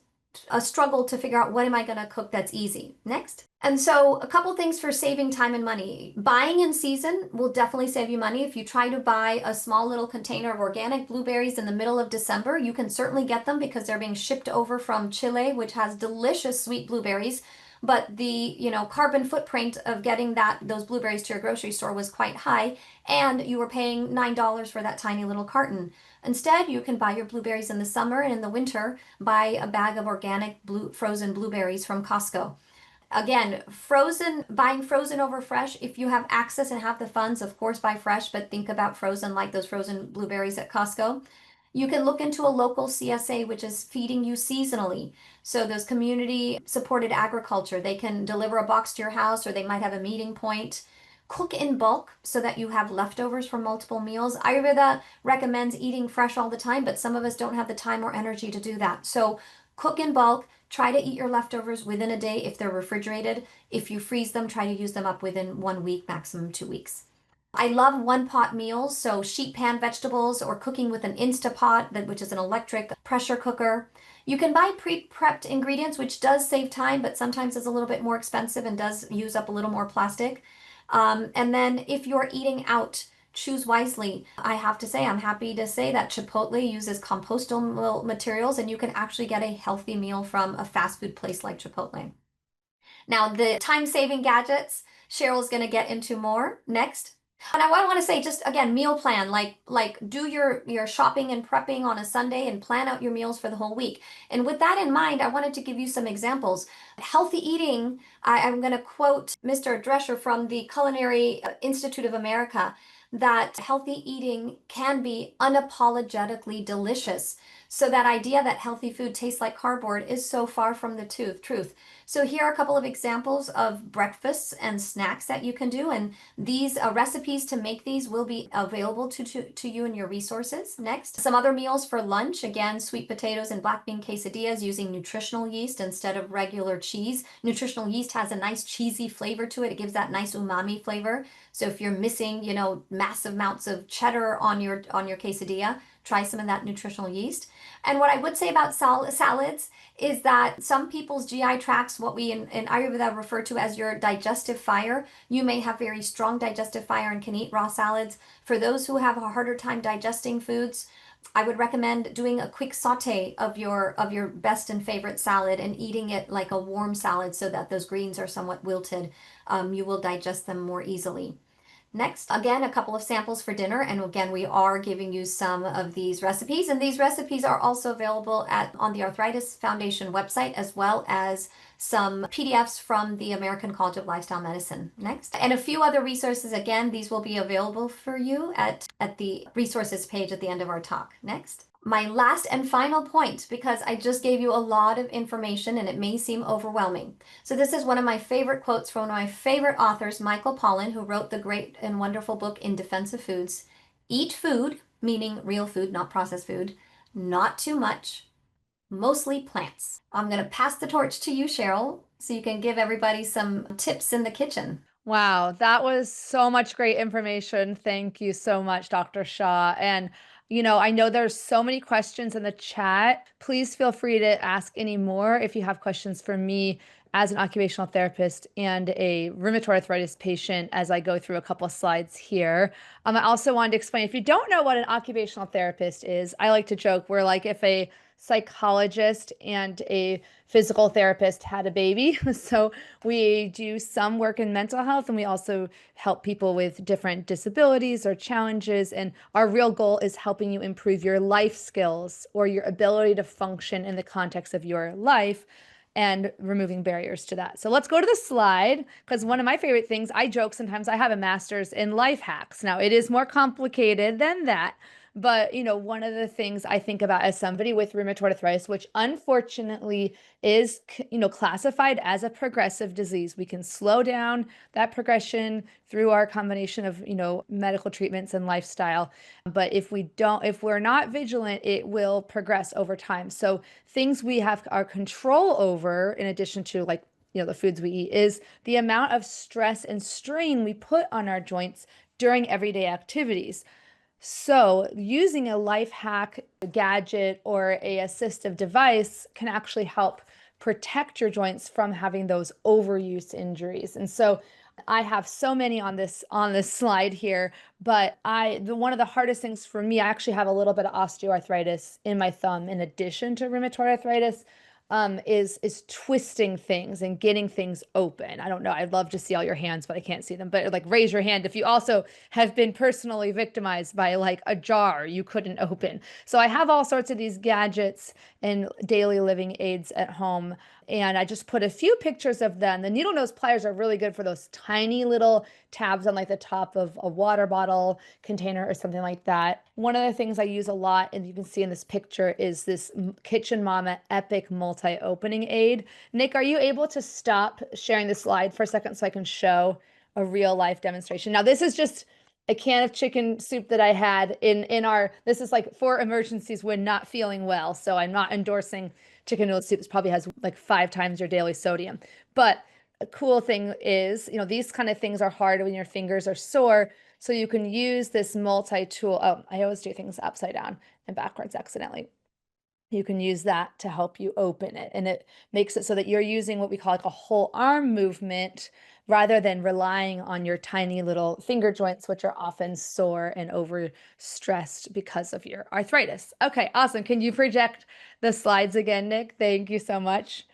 a struggle to figure out what am I going to cook that's easy. Next. And so a couple things for saving time and money. Buying in season will definitely save you money. If you try to buy a small little container of organic blueberries in the middle of December, you can certainly get them because they're being shipped over from Chile, which has delicious sweet blueberries. but the, carbon footprint of getting those blueberries to your grocery store was quite high, and you were paying $9 for that tiny little carton. Instead, you can buy your blueberries in the summer, and in the winter, buy a bag of organic frozen blueberries from Costco. Again, buying frozen over fresh. If you have access and have the funds, of course, buy fresh, but think about frozen, like those frozen blueberries at Costco. You can look into a local CSA, which is feeding you seasonally. So those community supported agriculture, they can deliver a box to your house, or they might have a meeting point. Cook in bulk so that you have leftovers for multiple meals. Ayurveda recommends eating fresh all the time, but some of us don't have the time or energy to do that. So cook in bulk. Try to eat your leftovers within a day if they're refrigerated. If you freeze them, try to use them up within 1 week, maximum 2 weeks. I love one pot meals, so sheet pan vegetables or cooking with an Instapot, which is an electric pressure cooker. You can buy pre-prepped ingredients, which does save time, but sometimes is a little bit more expensive and does use up a little more plastic. And then if you're eating out, choose wisely. I have to say, I'm happy to say that Chipotle uses compostable materials, and you can actually get a healthy meal from a fast food place like Chipotle. Now, the time-saving gadgets, Cheryl's going to get into more next. And I want to say, just again, meal plan, like do your shopping and prepping on a Sunday and plan out your meals for the whole week. And with that in mind, I wanted to give you some examples. Healthy eating, I'm going to quote Mr. Drescher from the Culinary Institute of America, that healthy eating can be unapologetically delicious. So that idea that healthy food tastes like cardboard is so far from the truth. So here are a couple of examples of breakfasts and snacks that you can do, and these recipes to make these will be available to you in your resources. Next, some other meals for lunch. Again, sweet potatoes and black bean quesadillas using nutritional yeast instead of regular cheese. Nutritional yeast has a nice cheesy flavor to it. It gives that nice umami flavor. So if you're missing, massive amounts of cheddar on your quesadilla, try some of that nutritional yeast. And what I would say about salads is that some people's GI tracts, what we in Ayurveda refer to as your digestive fire, you may have very strong digestive fire and can eat raw salads. For those who have a harder time digesting foods, I would recommend doing a quick saute of your best and favorite salad and eating it like a warm salad so that those greens are somewhat wilted. You will digest them more easily. Next, again, a couple of samples for dinner. And again, we are giving you some of these recipes. And these recipes are also available on the Arthritis Foundation website, as well as some PDFs from the American College of Lifestyle Medicine. Next, and a few other resources. Again, these will be available for you at the resources page at the end of our talk. Next. My last and final point, because I just gave you a lot of information and it may seem overwhelming. So this is one of my favorite quotes from one of my favorite authors, Michael Pollan, who wrote the great and wonderful book In Defense of Foods. Eat food, meaning real food, not processed food, not too much, mostly plants. I'm going to pass the torch to you, Cheryl, so you can give everybody some tips in the kitchen. Wow, that was so much great information. Thank you so much, Dr. Shaw. And, I know there's so many questions in the chat. Please feel free to ask any more if you have questions for me as an occupational therapist and a rheumatoid arthritis patient as I go through a couple of slides here. I also wanted to explain, if you don't know what an occupational therapist is, I like to joke, we're like if a psychologist and a physical therapist had a baby. So we do some work in mental health, and we also help people with different disabilities or challenges. And our real goal is helping you improve your life skills or your ability to function in the context of your life and removing barriers to that. So let's go to the slide, because one of my favorite things, I joke sometimes I have a master's in life hacks. Now, it is more complicated than that. But, one of the things I think about as somebody with rheumatoid arthritis, which unfortunately is, classified as a progressive disease, we can slow down that progression through our combination of, medical treatments and lifestyle. But if we're not vigilant, it will progress over time. So things we have our control over, in addition to like, the foods we eat, is the amount of stress and strain we put on our joints during everyday activities. So using a life hack, a gadget, or a assistive device can actually help protect your joints from having those overuse injuries. And so I have so many on this slide here, but one of the hardest things for me, I actually have a little bit of osteoarthritis in my thumb in addition to rheumatoid arthritis. is twisting things and getting things open. I don't know. I'd love to see all your hands, but I can't see them. But like raise your hand if you also have been personally victimized by like a jar you couldn't open. So I have all sorts of these gadgets and daily living aids at home. And I just put a few pictures of them. The needle nose pliers are really good for those tiny little tabs on like the top of a water bottle container or something like that. One of the things I use a lot, and you can see in this picture, is this Kitchen Mama Epic multi-opening aid. Nick, are you able to stop sharing the slide for a second so I can show a real life demonstration? Now, this is just a can of chicken soup that I had in our, this is like for emergencies when not feeling well. So I'm not endorsing chicken noodle soup. This probably has like 5 times your daily sodium. But a cool thing is, these kind of things are hard when your fingers are sore. So you can use this multi-tool. Oh, I always do things upside down and backwards accidentally. You can use that to help you open it. And it makes it so that you're using what we call like a whole arm movement rather than relying on your tiny little finger joints, which are often sore and overstressed because of your arthritis. Okay, awesome. Can you project the slides again, Nick? Thank you so much.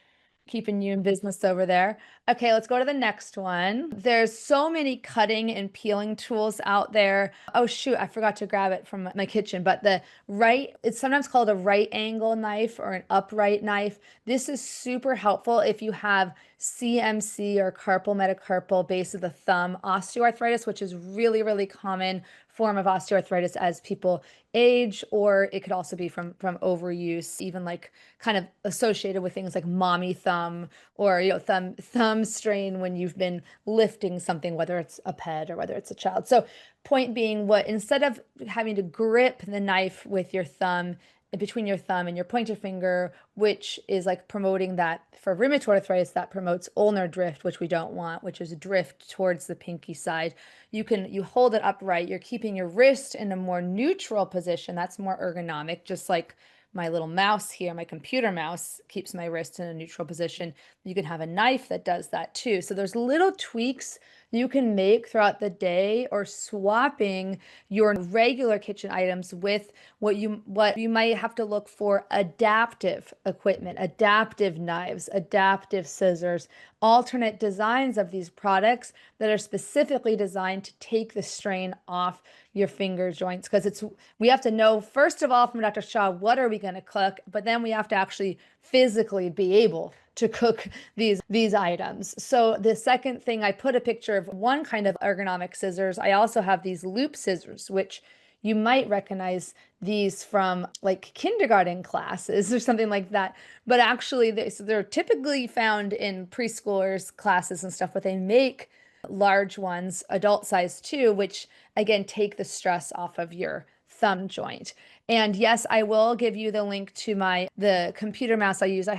Keeping you in business over there. Okay, let's go to the next one. There's so many cutting and peeling tools out there. Oh shoot, I forgot to grab it from my kitchen, but it's sometimes called a right angle knife or an upright knife. This is super helpful if you have CMC or carpal metacarpal base of the thumb osteoarthritis, which is really, really common form of osteoarthritis as people age, or it could also be from overuse, even like kind of associated with things like mommy thumb or thumb strain when you've been lifting something, whether it's a pet or whether it's a child. So point being, what instead of having to grip the knife with your thumb between your thumb and your pointer finger, which is like promoting that for rheumatoid arthritis, that promotes ulnar drift, which we don't want, which is drift towards the pinky side. You hold it upright. You're keeping your wrist in a more neutral position. That's more ergonomic, just like my little mouse here, my computer mouse keeps my wrist in a neutral position. You can have a knife that does that too. So there's little tweaks you can make throughout the day, or swapping your regular kitchen items with what you might have to look for: adaptive equipment, adaptive knives, adaptive scissors, alternate designs of these products that are specifically designed to take the strain off your finger joints. Because we have to know, first of all, from Dr. Shaw, what are we going to cook, but then we have to actually physically be able to cook these items. So the second thing, I put a picture of one kind of ergonomic scissors. I also have these loop scissors, which you might recognize these from like kindergarten classes or something like that. But actually, they're typically found in preschoolers' classes and stuff, but they make large ones, adult size too, which again take the stress off of your thumb joint. And yes, I will give you the link to the computer mouse I use. My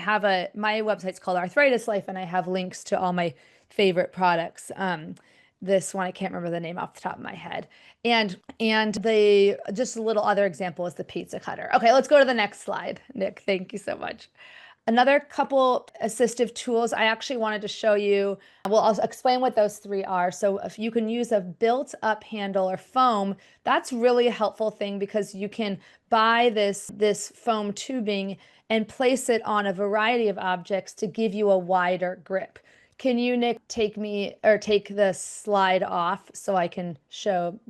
website's called Arthritis Life, and I have links to all my favorite products. This one, I can't remember the name off the top of my head. And just a little other example is the pizza cutter. Okay, let's go to the next slide. Nick, thank you so much. Another couple assistive tools I actually wanted to show you. I'll explain what those three are. So if you can use a built-up handle or foam, that's really a helpful thing, because you can buy this foam tubing and place it on a variety of objects to give you a wider grip. Can you, Nick, take the slide off so I can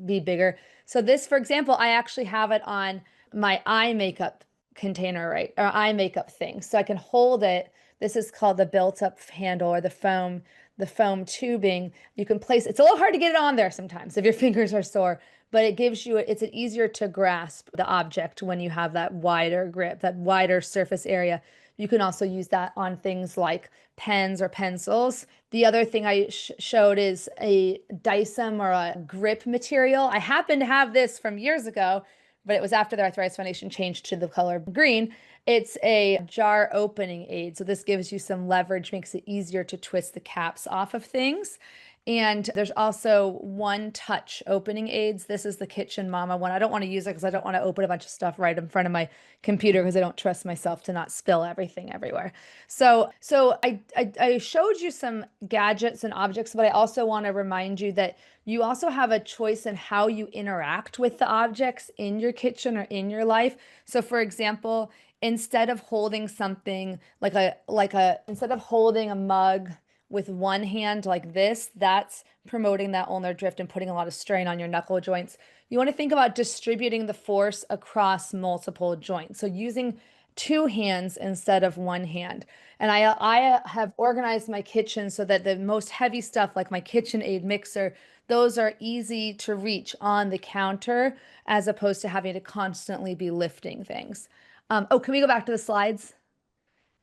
be bigger? So this, for example, I actually have it on my eye makeup container, right, or eye makeup thing. So I can hold it. This is called the built-up handle, or the foam tubing. You can place, it's a little hard to get it on there sometimes if your fingers are sore, but it's an easier to grasp the object when you have that wider grip, that wider surface area. You can also use that on things like pens or pencils. The other thing I showed is a Dicem, or a grip material. I happen to have this from years ago, but it was after the Arthritis Foundation changed to the color green. It's a jar opening aid. So this gives you some leverage, makes it easier to twist the caps off of things. And there's also one-touch opening aids. This is the Kitchen Mama one. I don't want to use it because I don't want to open a bunch of stuff right in front of my computer, because I don't trust myself to not spill everything everywhere. So I showed you some gadgets and objects, but I also want to remind you that you also have a choice in how you interact with the objects in your kitchen or in your life. So for example, instead of holding something instead of holding a mug with one hand like this, that's promoting that ulnar drift and putting a lot of strain on your knuckle joints. You want to think about distributing the force across multiple joints. So using two hands instead of one hand. And I have organized my kitchen so that the most heavy stuff, like my KitchenAid mixer, those are easy to reach on the counter as opposed to having to constantly be lifting things. Oh, can we go back to the slides?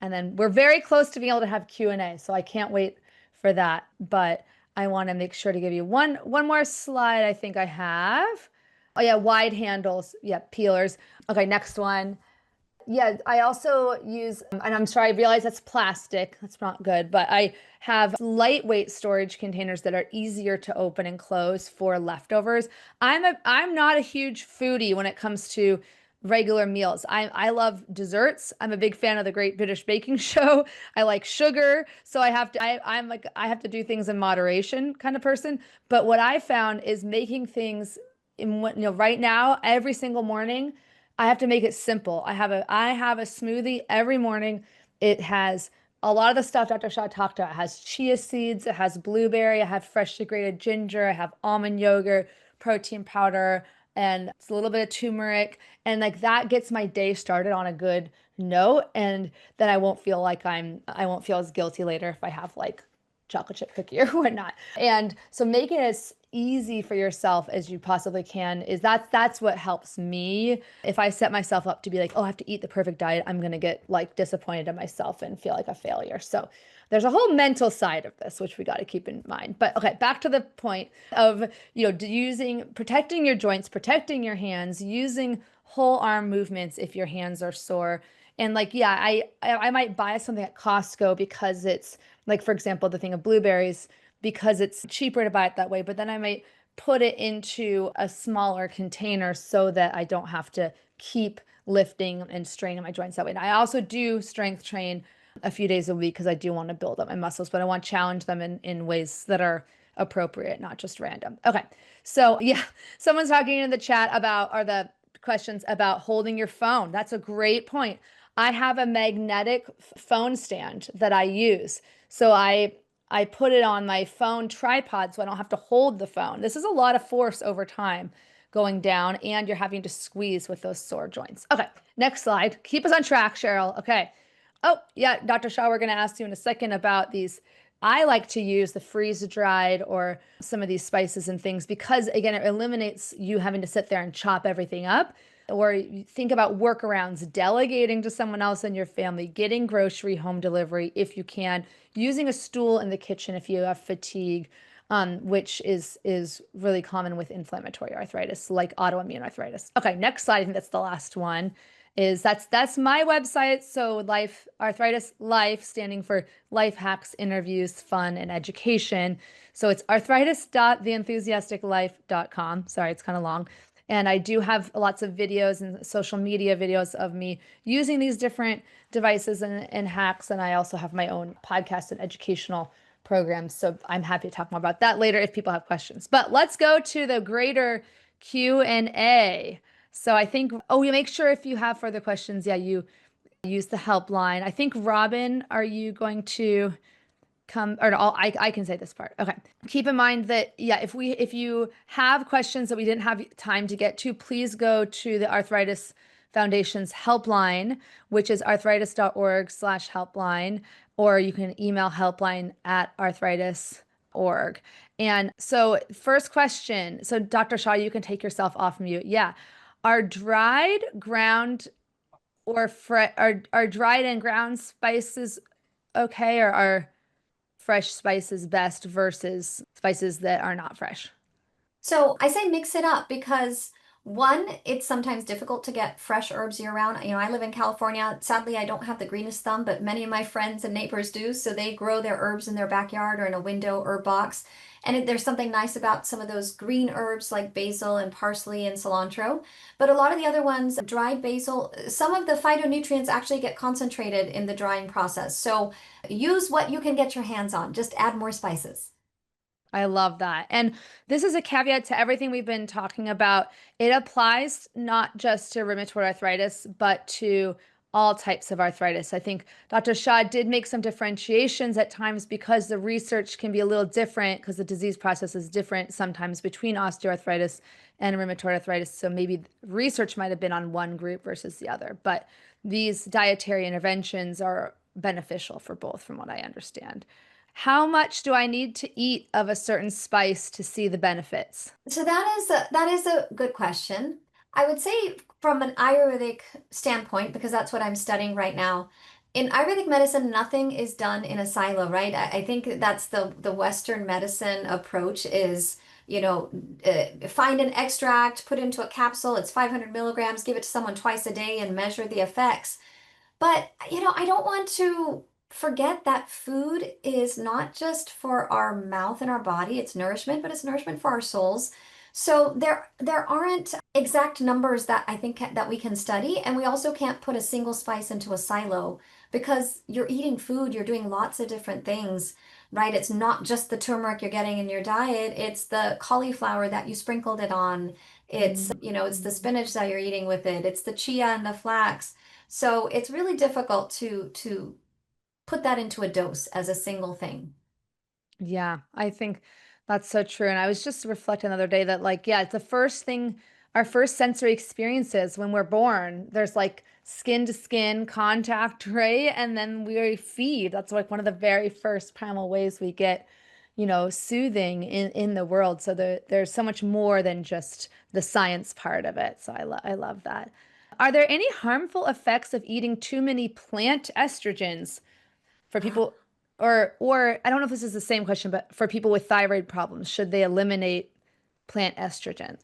And then we're very close to being able to have Q&A, so I can't wait for that. But I want to make sure to give you one more slide I think I have. Oh yeah, wide handles. Yeah, peelers. Okay, next one. Yeah, I also use, and I'm sorry, I realize that's plastic. That's not good, but I have lightweight storage containers that are easier to open and close for leftovers. I'm not a huge foodie when it comes to regular meals. I love desserts. I'm a big fan of the Great British Baking Show. I like sugar, so I'm like I have to do things in moderation kind of person. But what I found is making things right now every single morning. I have to make it simple. I have a smoothie every morning. It has a lot of the stuff Dr. Shaw talked about. It has chia seeds, it has blueberry, I have freshly grated ginger, I have almond yogurt, protein powder, and it's a little bit of turmeric. And like that gets my day started on a good note. And then I won't feel as guilty later if I have like chocolate chip cookie or whatnot. And so making it as easy for yourself as you possibly can is that's what helps me. If I set myself up to be like, oh, I have to eat the perfect diet, I'm gonna get like disappointed in myself and feel like a failure. So there's a whole mental side of this, which we got to keep in mind. But okay, back to the point of, protecting your joints, protecting your hands, using whole arm movements if your hands are sore. And like, yeah, I might buy something at Costco because it's like, for example, the thing of blueberries, because it's cheaper to buy it that way. But then I might put it into a smaller container so that I don't have to keep lifting and straining my joints that way. And I also do strength train a few days a week because I do want to build up my muscles, but I want to challenge them in ways that are appropriate, not just random. Okay. So yeah, someone's talking in the chat about, or the questions about holding your phone. That's a great point. I have a magnetic phone stand that I use. So I put it on my phone tripod so I don't have to hold the phone. This is a lot of force over time going down, and you're having to squeeze with those sore joints. Okay, next slide. Keep us on track, Cheryl. Okay. Oh, yeah, Dr. Shaw, we're going to ask you in a second about these. I like to use the freeze-dried or some of these spices and things because, again, it eliminates you having to sit there and chop everything up. Or you think about workarounds, delegating to someone else in your family, getting grocery home delivery if you can, using a stool in the kitchen if you have fatigue, which is really common with inflammatory arthritis, like autoimmune arthritis. Okay, next slide. I think that's the last one. That's my website. So Life Arthritis Life, standing for Life Hacks, Interviews, Fun, and Education. So it's arthritis.theenthusiasticlife.com. Sorry, it's kind of long. And I do have lots of videos and social media videos of me using these different devices and hacks. And I also have my own podcast and educational programs. So I'm happy to talk more about that later if people have questions. But let's go to the greater Q&A. So I think, oh, you make sure if you have further questions, yeah, you use the helpline. I think, Robin, are you going to come, or no, I can say this part. Okay. Keep in mind that, yeah, if you have questions that we didn't have time to get to, please go to the Arthritis Foundation's helpline, which is arthritis.org/helpline, or you can email helpline@arthritis.org. And so first question, so Dr. Shaw, you can take yourself off mute. Yeah. Are dried ground are dried and ground spices okay, or are fresh spices best versus spices that are not fresh? So I say mix it up because one, it's sometimes difficult to get fresh herbs year round. I live in California. Sadly, I don't have the greenest thumb, but many of my friends and neighbors do. So they grow their herbs in their backyard or in a window herb box. And there's something nice about some of those green herbs like basil and parsley and cilantro. But a lot of the other ones, dried basil, some of the phytonutrients actually get concentrated in the drying process. So use what you can get your hands on. Just add more spices. I love that. And this is a caveat to everything we've been talking about. It applies not just to rheumatoid arthritis, but to all types of arthritis. I think Dr. Shah did make some differentiations at times because the research can be a little different because the disease process is different sometimes between osteoarthritis and rheumatoid arthritis. So maybe research might have been on one group versus the other. But these dietary interventions are beneficial for both, from what I understand. How much do I need to eat of a certain spice to see the benefits? So that is a good question. I would say from an Ayurvedic standpoint, because that's what I'm studying right now. In Ayurvedic medicine, nothing is done in a silo, right? I think that's the Western medicine approach is, find an extract, put it into a capsule, it's 500 milligrams, give it to someone twice a day and measure the effects. But, I don't want to forget that food is not just for our mouth and our body, it's nourishment, but it's nourishment for our souls. So there aren't exact numbers that I think that we can study, and we also can't put a single spice into a silo because you're eating food, you're doing lots of different things, right? It's not just the turmeric you're getting in your diet, it's the cauliflower that you sprinkled it on. It's the spinach that you're eating with it, it's the chia and the flax. So it's really difficult to put that into a dose as a single thing. Yeah, I think that's so true. And I was just reflecting the other day that, like, yeah, it's the first thing, our first sensory experiences when we're born. There's like skin to skin contact, right? And then we feed. That's like one of the very first primal ways we get, soothing in the world. So there's so much more than just the science part of it. So I love that. Are there any harmful effects of eating too many plant estrogens? For people, or I don't know if this is the same question, but for people with thyroid problems, should they eliminate plant estrogen?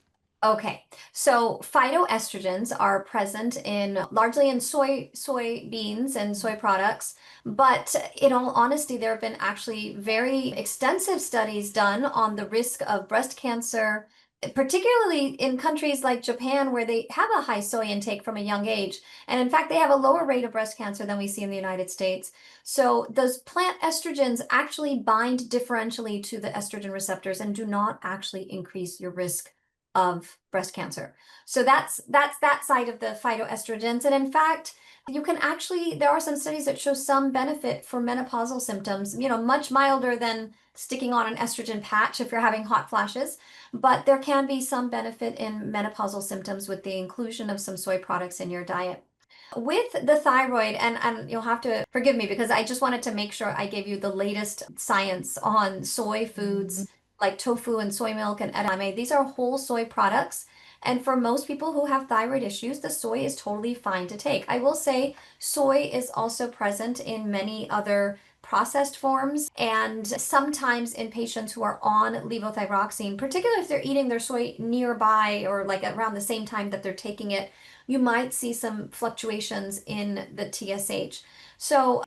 Okay, so phytoestrogens are present in largely in soybeans and soy products, but in all honesty, there have been actually very extensive studies done on the risk of breast cancer, particularly in countries like Japan, where they have a high soy intake from a young age. And in fact, they have a lower rate of breast cancer than we see in the United States. So those plant estrogens actually bind differentially to the estrogen receptors and do not actually increase your risk of breast cancer. So that's that side of the phytoestrogens. And in fact, you can actually, there are some studies that show some benefit for menopausal symptoms, much milder than sticking on an estrogen patch if you're having hot flashes. But there can be some benefit in menopausal symptoms with the inclusion of some soy products in your diet. With the thyroid, and you'll have to forgive me because I just wanted to make sure I gave you the latest science on soy Mhm. foods like tofu and soy milk and edamame. These are whole soy products. And for most people who have thyroid issues, the soy is totally fine to take. I will say soy is also present in many other processed forms and sometimes in patients who are on levothyroxine, particularly if they're eating their soy nearby or like around the same time that they're taking it, you might see some fluctuations in the TSH. So,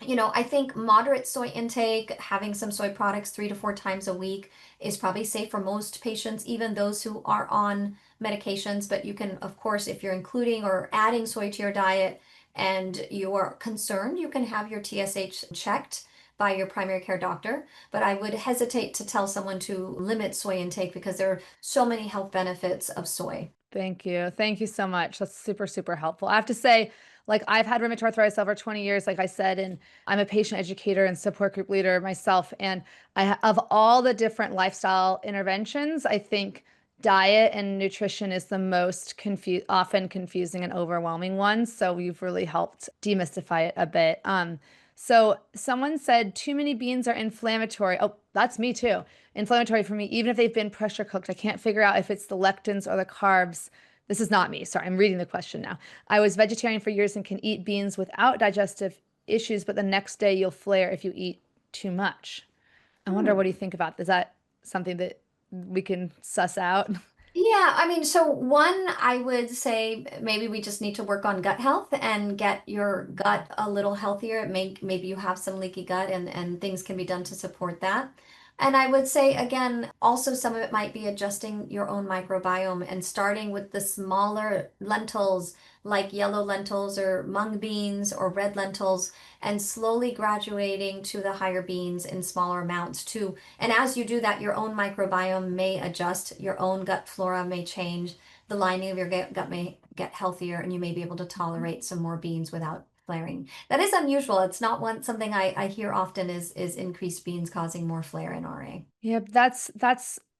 I think moderate soy intake, having some soy products 3 to 4 times a week is probably safe for most patients, even those who are on medications. But you can, of course, if you're including or adding soy to your diet and you're concerned, you can have your TSH checked by your primary care doctor. But I would hesitate to tell someone to limit soy intake because there are so many health benefits of soy. Thank you. Thank you so much. That's super, super helpful. I have to say, like, I've had rheumatoid arthritis over 20 years, like I said, and I'm a patient educator and support group leader myself. And of all the different lifestyle interventions, I think diet and nutrition is the most often confusing and overwhelming one. So you've really helped demystify it a bit. So someone said too many beans are inflammatory. Oh, that's me too. Inflammatory for me, even if they've been pressure cooked. I can't figure out if it's the lectins or the carbs. This is not me. Sorry, I'm reading the question now. I was vegetarian for years and can eat beans without digestive issues, but the next day you'll flare if you eat too much. I wonder, what do you Hmm. think about? Is that something that we can suss out? Yeah, I mean, so one, I would say maybe we just need to work on gut health and get your gut a little healthier. Maybe you have some leaky gut and things can be done to support that. And I would say again, also some of it might be adjusting your own microbiome and starting with the smaller lentils like yellow lentils or mung beans or red lentils and slowly graduating to the higher beans in smaller amounts too. And as you do that, your own microbiome may adjust, your own gut flora may change, the lining of your gut may get healthier and you may be able to tolerate some more beans without flaring. That is unusual. It's not something I hear often is increased beans causing more flare in RA. Yep, that's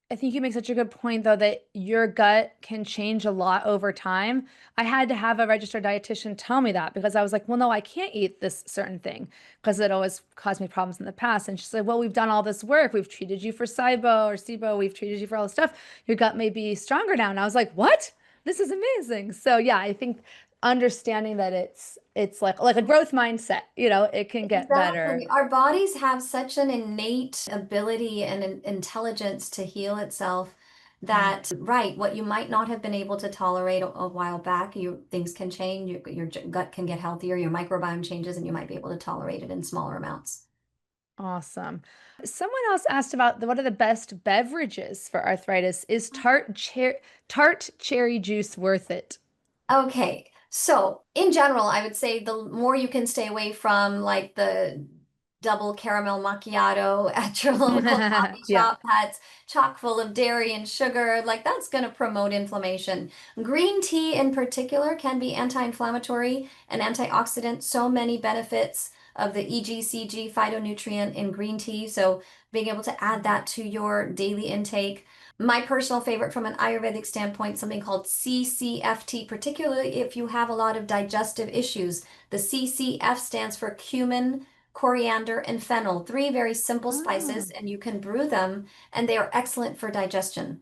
I think you make such a good point though that your gut can change a lot over time. I had to have a registered dietitian tell me that because I was like, well, no, I can't eat this certain thing because it always caused me problems in the past. And she said, well, we've done all this work. We've treated you for SIBO or SIBO. We've treated you for all this stuff. Your gut may be stronger now. And I was like, what? This is amazing. So yeah, I think understanding that it's like a growth mindset, it can get better. Exactly. Our bodies have such an innate ability and an intelligence to heal itself that, right, what you might not have been able to tolerate a while back, things can change, your gut can get healthier, your microbiome changes, and you might be able to tolerate it in smaller amounts. Awesome. Someone else asked about what are the best beverages for arthritis? Is tart cherry juice worth it? Okay, so in general, I would say the more you can stay away from like the double caramel macchiato at your local coffee Yeah. shop that's chock full of dairy and sugar, like that's going to promote inflammation. Green tea in particular can be anti-inflammatory and antioxidant. So many benefits of the EGCG phytonutrient in green tea. So being able to add that to your daily intake. My personal favorite from an Ayurvedic standpoint, something called CCFT, particularly if you have a lot of digestive issues. The CCF stands for cumin, coriander, and fennel, three very simple Oh. spices, and you can brew them, and they are excellent for digestion.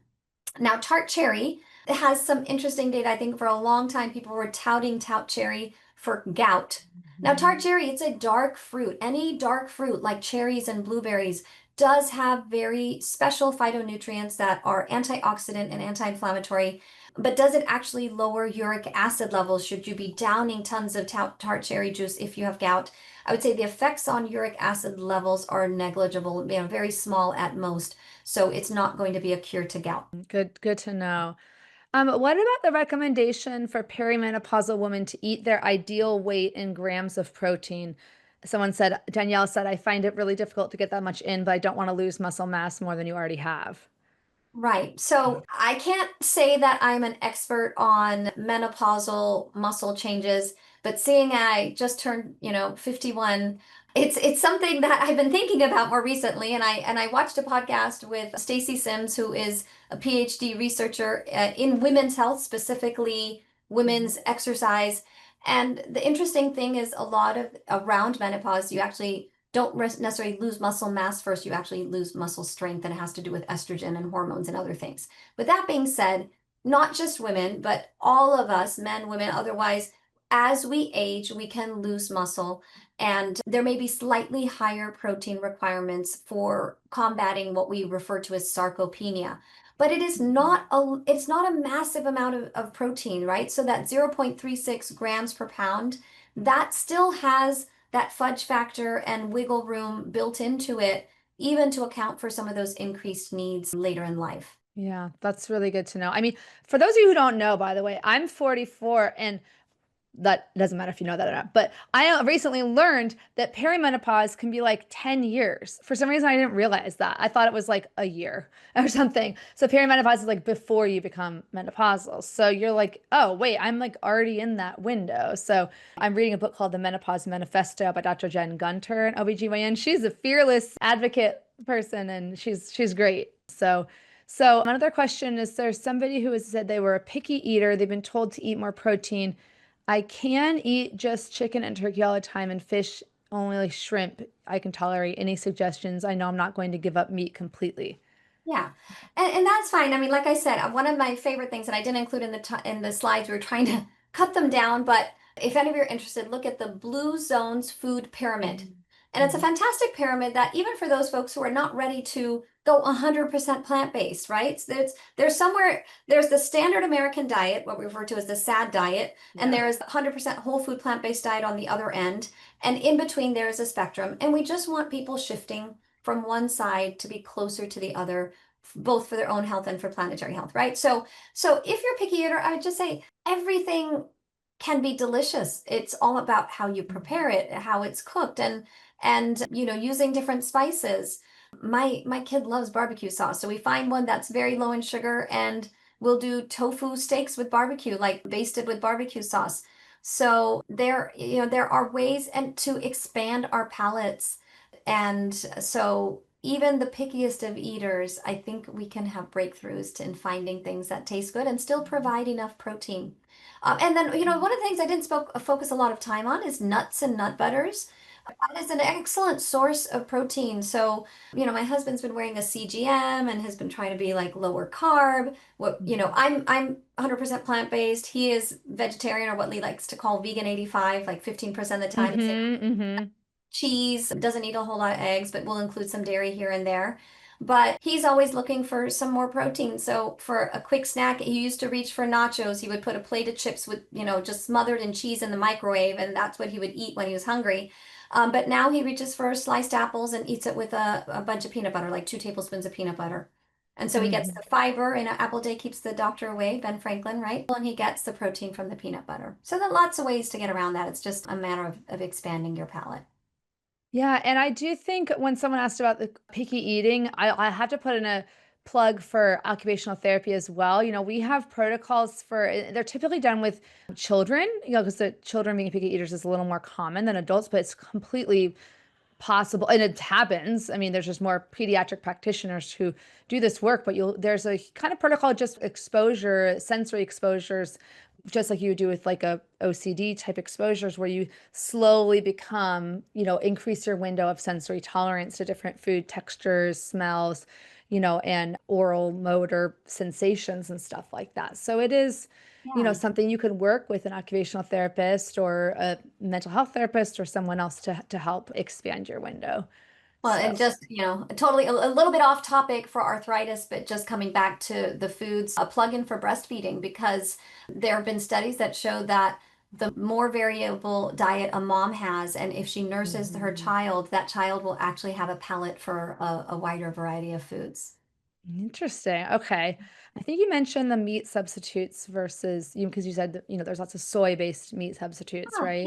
Now, tart cherry has some interesting data. I think for a long time, people were touting tart cherry for gout. Now, tart cherry, it's a dark fruit. Any dark fruit like cherries and blueberries does have very special phytonutrients that are antioxidant and anti-inflammatory. But does it actually lower uric acid levels? Should you be downing tons of tart cherry juice if you have gout? I would say the effects on uric acid levels are negligible, very small at most. So it's not going to be a cure to gout. Good to know. What about the recommendation for perimenopausal women to eat their ideal weight in grams of protein? Danielle said, I find it really difficult to get that much in, but I don't want to lose muscle mass more than you already have. Right. So I can't say that I'm an expert on menopausal muscle changes, but seeing I just turned, 51, it's something that I've been thinking about more recently. And I watched a podcast with Stacy Sims, who is a PhD researcher in women's health, specifically women's exercise. And the interesting thing is a lot of around menopause, you actually don't necessarily lose muscle mass first, you actually lose muscle strength, and it has to do with estrogen and hormones and other things. But that being said, not just women, but all of us, men, women, otherwise, as we age, we can lose muscle, and there may be slightly higher protein requirements for combating what we refer to as sarcopenia. But it's not a massive amount of protein, right? So that 0.36 grams per pound, that still has that fudge factor and wiggle room built into it, even to account for some of those increased needs later in life. Yeah, that's really good to know. I mean, for those of you who don't know, by the way, I'm 44 and that doesn't matter if you know that or not. But I recently learned that perimenopause can be like 10 years. For some reason, I didn't realize that. I thought it was like a year or something. So perimenopause is like before you become menopausal. So you're like, oh, wait, I'm like already in that window. So I'm reading a book called The Menopause Manifesto by Dr. Jen Gunter, an OBGYN. She's a fearless advocate person and she's great. So another question is there's somebody who has said they were a picky eater. They've been told to eat more protein. I can eat just chicken and turkey all the time and fish, only like shrimp. I can tolerate any suggestions. I know I'm not going to give up meat completely. Yeah, and that's fine. I mean, like I said, one of my favorite things, and I didn't include in the slides, we were trying to cut them down, but if any of you are interested, look at the Blue Zones Food Pyramid. And it's a fantastic pyramid that even for those folks who are not ready to go 100% plant-based, right? So there's the standard American diet, what we refer to as the SAD diet, and Yeah. there is the 100% whole food plant-based diet on the other end. And in between there is a spectrum. And we just want people shifting from one side to be closer to the other, both for their own health and for planetary health, right? So if you're a picky eater, I would just say everything can be delicious. It's all about how you prepare it, how it's cooked, and using different spices. My kid loves barbecue sauce, so we find one that's very low in sugar and We'll do tofu steaks with barbecue, like basted with barbecue sauce. So there are ways and to expand our palates. And so even the pickiest of eaters, I think we can have breakthroughs in finding things that taste good and still provide enough protein. And then, one of the things I didn't focus a lot of time on is nuts and nut butters. That is an excellent source of protein. So, my husband's been wearing a CGM and has been trying to be like lower carb. I'm 100% plant-based. He is vegetarian, or what Lee likes to call vegan 85, like 15% of the time. Mm-hmm. Cheese, doesn't eat a whole lot of eggs, but we'll include some dairy here and there. But he's always looking for some more protein. So for a quick snack, he used to reach for nachos. He would put a plate of chips with, just smothered in cheese in the microwave, and that's what he would eat when he was hungry. But now he reaches for sliced apples and eats it with a bunch of peanut butter, like 2 tablespoons of peanut butter. And so he gets Mm-hmm. the fiber, and an apple a day keeps the doctor away, Ben Franklin, right? And he gets the protein from the peanut butter. So there are lots of ways to get around that. It's just a matter of expanding your palate. Yeah, and I do think when someone asked about the picky eating, I have to put in a plug for occupational therapy as well. We have protocols for they're typically done with children, because the children being picky eaters is a little more common than adults, but it's completely possible, and it happens. I mean, there's just more pediatric practitioners who do this work, but there's a kind of protocol, just exposure, sensory exposures, just like you would do with like a OCD type exposures, where you slowly become, increase your window of sensory tolerance to different food textures, smells, and oral motor sensations and stuff like that. So it is, Yeah. something you could work with an occupational therapist or a mental health therapist or someone else to help expand your window. Well, So, and just, totally a little bit off topic for arthritis, but just coming back to the foods, a plug-in for breastfeeding, because there have been studies that show that the more variable diet a mom has, and if she nurses her mhm. child, that child will actually have a palate for a wider variety of foods. Interesting. Okay. I think you mentioned the meat substitutes versus you, because you said that, there's lots of soy-based meat substitutes, Oh, right?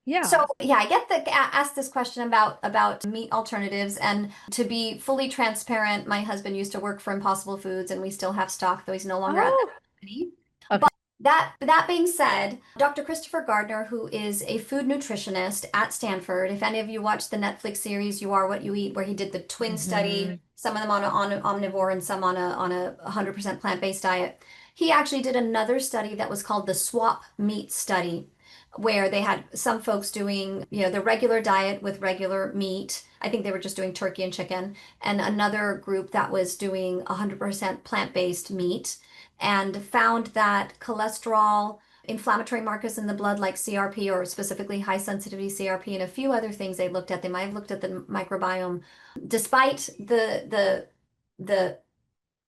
yeah. So Yeah. yeah, I get asked this question about meat alternatives, and to be fully transparent, my husband used to work for Impossible Foods, and we still have stock, though he's no longer at that Oh, company. okay. But that being said, Dr. Christopher Gardner, who is a food nutritionist at Stanford, if any of you watched the Netflix series "You Are What You Eat," where he did the twin study, Hmm. some of them on an omnivore and some on a 100% plant-based diet, he actually did another study that was called the Swap Meat Study, where they had some folks doing, the regular diet with regular meat. I think they were just doing turkey and chicken, and another group that was doing 100% plant-based meat, and found that cholesterol, inflammatory markers in the blood like CRP, or specifically high sensitivity CRP, and a few other things they looked at. They might have looked at the microbiome. Despite the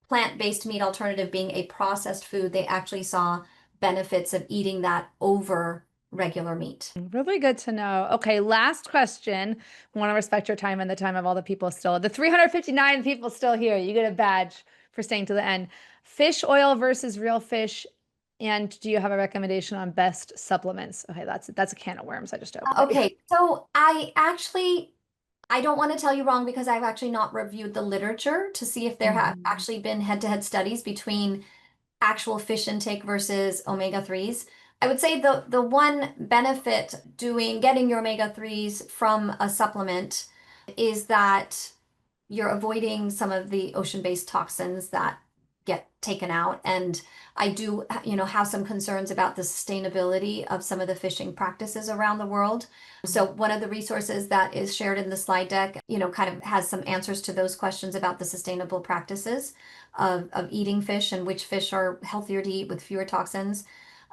plant-based meat alternative being a processed food, they actually saw benefits of eating that over regular meat. Really good to know. Okay, last question. Want to respect your time and the time of all the people still, the 359 people still here. You get a badge for staying to the end. Fish oil versus real fish. And do you have a recommendation on best supplements? Okay, that's a can of worms I just opened. Okay, so I don't want to tell you wrong, because I've actually not reviewed the literature to see if there have Mhm. actually been head-to-head studies between actual fish intake versus omega-3s. I would say the one benefit getting your omega-3s from a supplement is that you're avoiding some of the ocean-based toxins that get taken out. And I do, have some concerns about the sustainability of some of the fishing practices around the world. So one of the resources that is shared in the slide deck, kind of has some answers to those questions about the sustainable practices of eating fish, and which fish are healthier to eat with fewer toxins.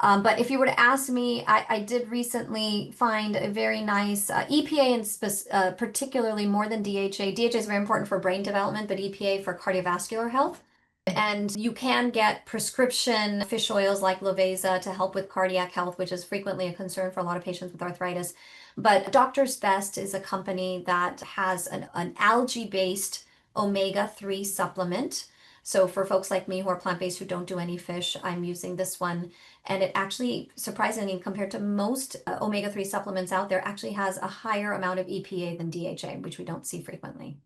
But if you were to ask me, I did recently find a very nice EPA, and particularly more than DHA. DHA is very important for brain development, but EPA for cardiovascular health. And you can get prescription fish oils like Lovesa to help with cardiac health, which is frequently a concern for a lot of patients with arthritis. But Doctor's Best is a company that has an algae-based omega-3 supplement. So for folks like me who are plant-based who don't do any fish, I'm using this one. And it actually, surprisingly, compared to most omega-3 supplements out there, actually has a higher amount of EPA than DHA, which we don't see frequently.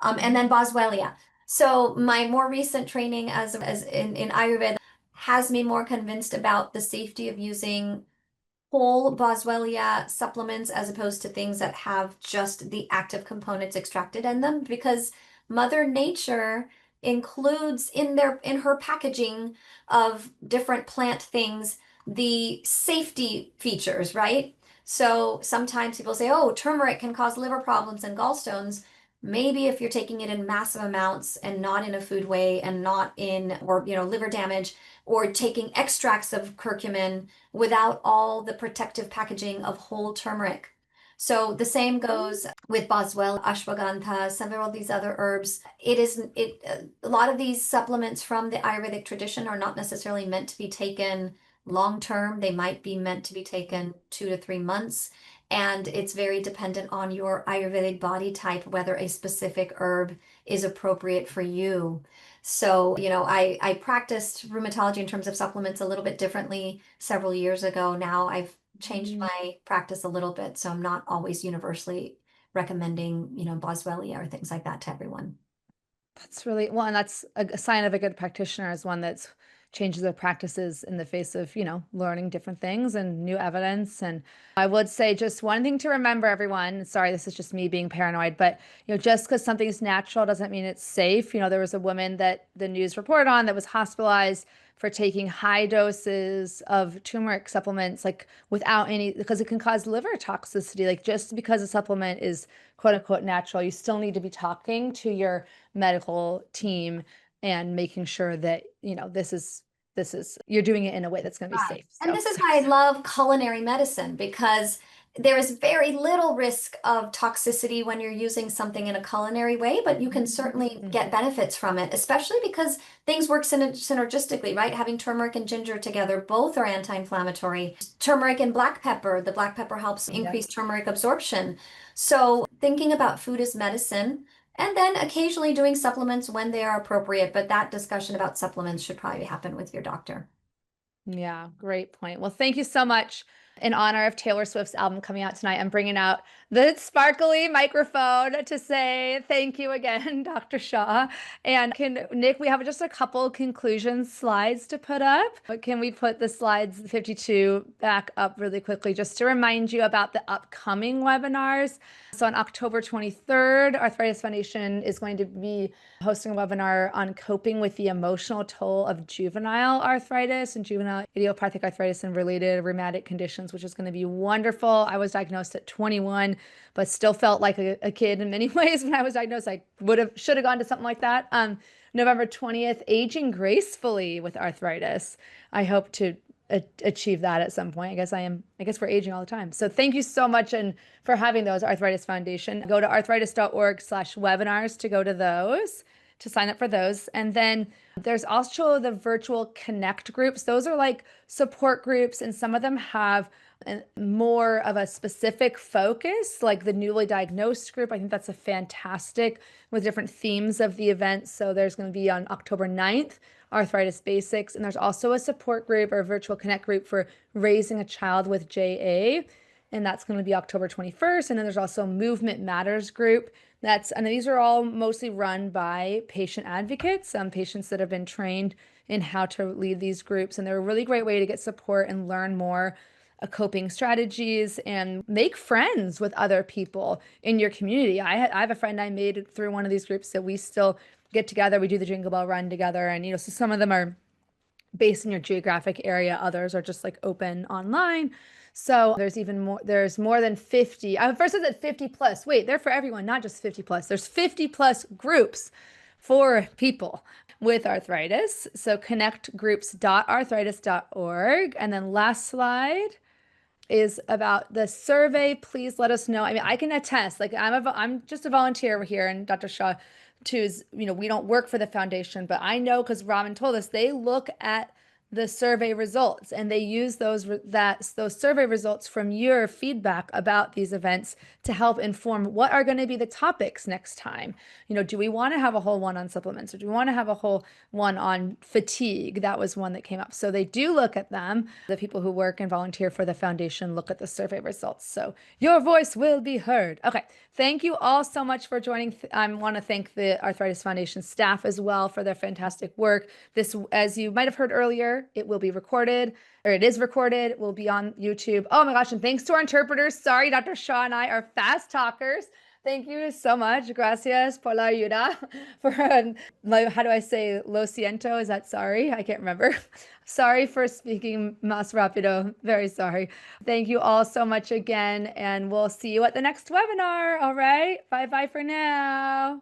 And then Boswellia. So my more recent training as in Ayurveda has me more convinced about the safety of using whole Boswellia supplements as opposed to things that have just the active components extracted in them because Mother Nature includes in her packaging of different plant things the safety features, right? So sometimes people say, oh, turmeric can cause liver problems and gallstones. Maybe if you're taking it in massive amounts and not in a food way and not in, or, liver damage, or taking extracts of curcumin without all the protective packaging of whole turmeric. So the same goes with boswell, ashwagandha, several of these other herbs. A lot of these supplements from the Ayurvedic tradition are not necessarily meant to be taken long term. They might be meant to be taken 2 to 3 months. And it's very dependent on your Ayurvedic body type, whether a specific herb is appropriate for you. So, I practiced rheumatology in terms of supplements a little bit differently several years ago. Now I've changed Mm. my practice a little bit, so I'm not always universally recommending, Boswellia or things like that to everyone. That's really well, and that's a sign of a good practitioner is one that's changes their practices in the face of, learning different things and new evidence. And I would say just one thing to remember, everyone. Sorry, this is just me being paranoid, but just because something's natural doesn't mean it's safe. There was a woman that the news reported on that was hospitalized for taking high doses of turmeric supplements, like without any, because it can cause liver toxicity. Like just because a supplement is quote unquote natural, you still need to be talking to your medical team and making sure that this is you're doing it in a way that's going to be Right. safe. And So this is why I love culinary medicine because there is very little risk of toxicity when you're using something in a culinary way, but you can certainly Mhm. get benefits from it, especially because things work synergistically, right? Having turmeric and ginger together, both are anti-inflammatory. Turmeric and black pepper, the black pepper helps Yeah. increase turmeric absorption. So thinking about food as medicine, and then occasionally doing supplements when they are appropriate, but that discussion about supplements should probably happen with your doctor. Yeah, great point. Well, thank you so much. In honor of Taylor Swift's album coming out tonight, I'm bringing out the sparkly microphone to say thank you again, Dr. Shaw. And Nick, we have just a couple conclusion slides to put up. But can we put the slides 52 back up really quickly just to remind you about the upcoming webinars? So on October 23rd, Arthritis Foundation is going to be hosting a webinar on coping with the emotional toll of juvenile arthritis and juvenile idiopathic arthritis and related rheumatic conditions, which is going to be wonderful. I was diagnosed at 21, but still felt like a kid in many ways when I was diagnosed. I should have gone to something like that. November 20th, aging gracefully with arthritis. I hope to achieve that at some point. I guess we're aging all the time. So thank you so much and for having those Arthritis Foundation. Go to arthritis.org/webinars to go to those, to sign up for those. And then there's also the virtual connect groups. Those are like support groups, and some of them have more of a specific focus, like the newly diagnosed group. I think that's a fantastic with different themes of the event. So there's going to be on October 9th, Arthritis Basics. And there's also a support group or a virtual connect group for raising a child with JA. And that's going to be October 21st. And then there's also Movement Matters group. And these are all mostly run by patient advocates, patients that have been trained in how to lead these groups. And they're a really great way to get support and learn more coping strategies and make friends with other people in your community. I have a friend I made through one of these groups that we still get together. We do the Jingle Bell Run together. And, so some of them are based in your geographic area. Others are just like open online. So there's more than 50. First I said 50 plus. Wait, they're for everyone, not just 50 plus. There's 50 plus groups for people with arthritis. So connectgroups.arthritis.org. And then last slide is about the survey. Please let us know. I mean, I can attest, like I'm just a volunteer over here, and Dr. Shaw too is, we don't work for the foundation, but I know because Robin told us they look at the survey results, and they use those survey results from your feedback about these events to help inform what are going to be the topics next time. Do we want to have a whole one on supplements, or do we want to have a whole one on fatigue? That was one that came up. So they do look at them. The people who work and volunteer for the foundation look at the survey results. So your voice will be heard. Okay. Thank you all so much for joining. I want to thank the Arthritis Foundation staff as well for their fantastic work. This, as you might have heard earlier, it will be recorded, or it is recorded. It will be on YouTube. Oh my gosh, and thanks to our interpreters. Sorry, Dr. Shaw and I are fast talkers. Thank you so much. Gracias por la ayuda. For, how do I say lo siento? Is that sorry? I can't remember. Sorry for speaking más rápido. Very sorry. Thank you all so much again, and we'll see you at the next webinar. All right. Bye-bye for now.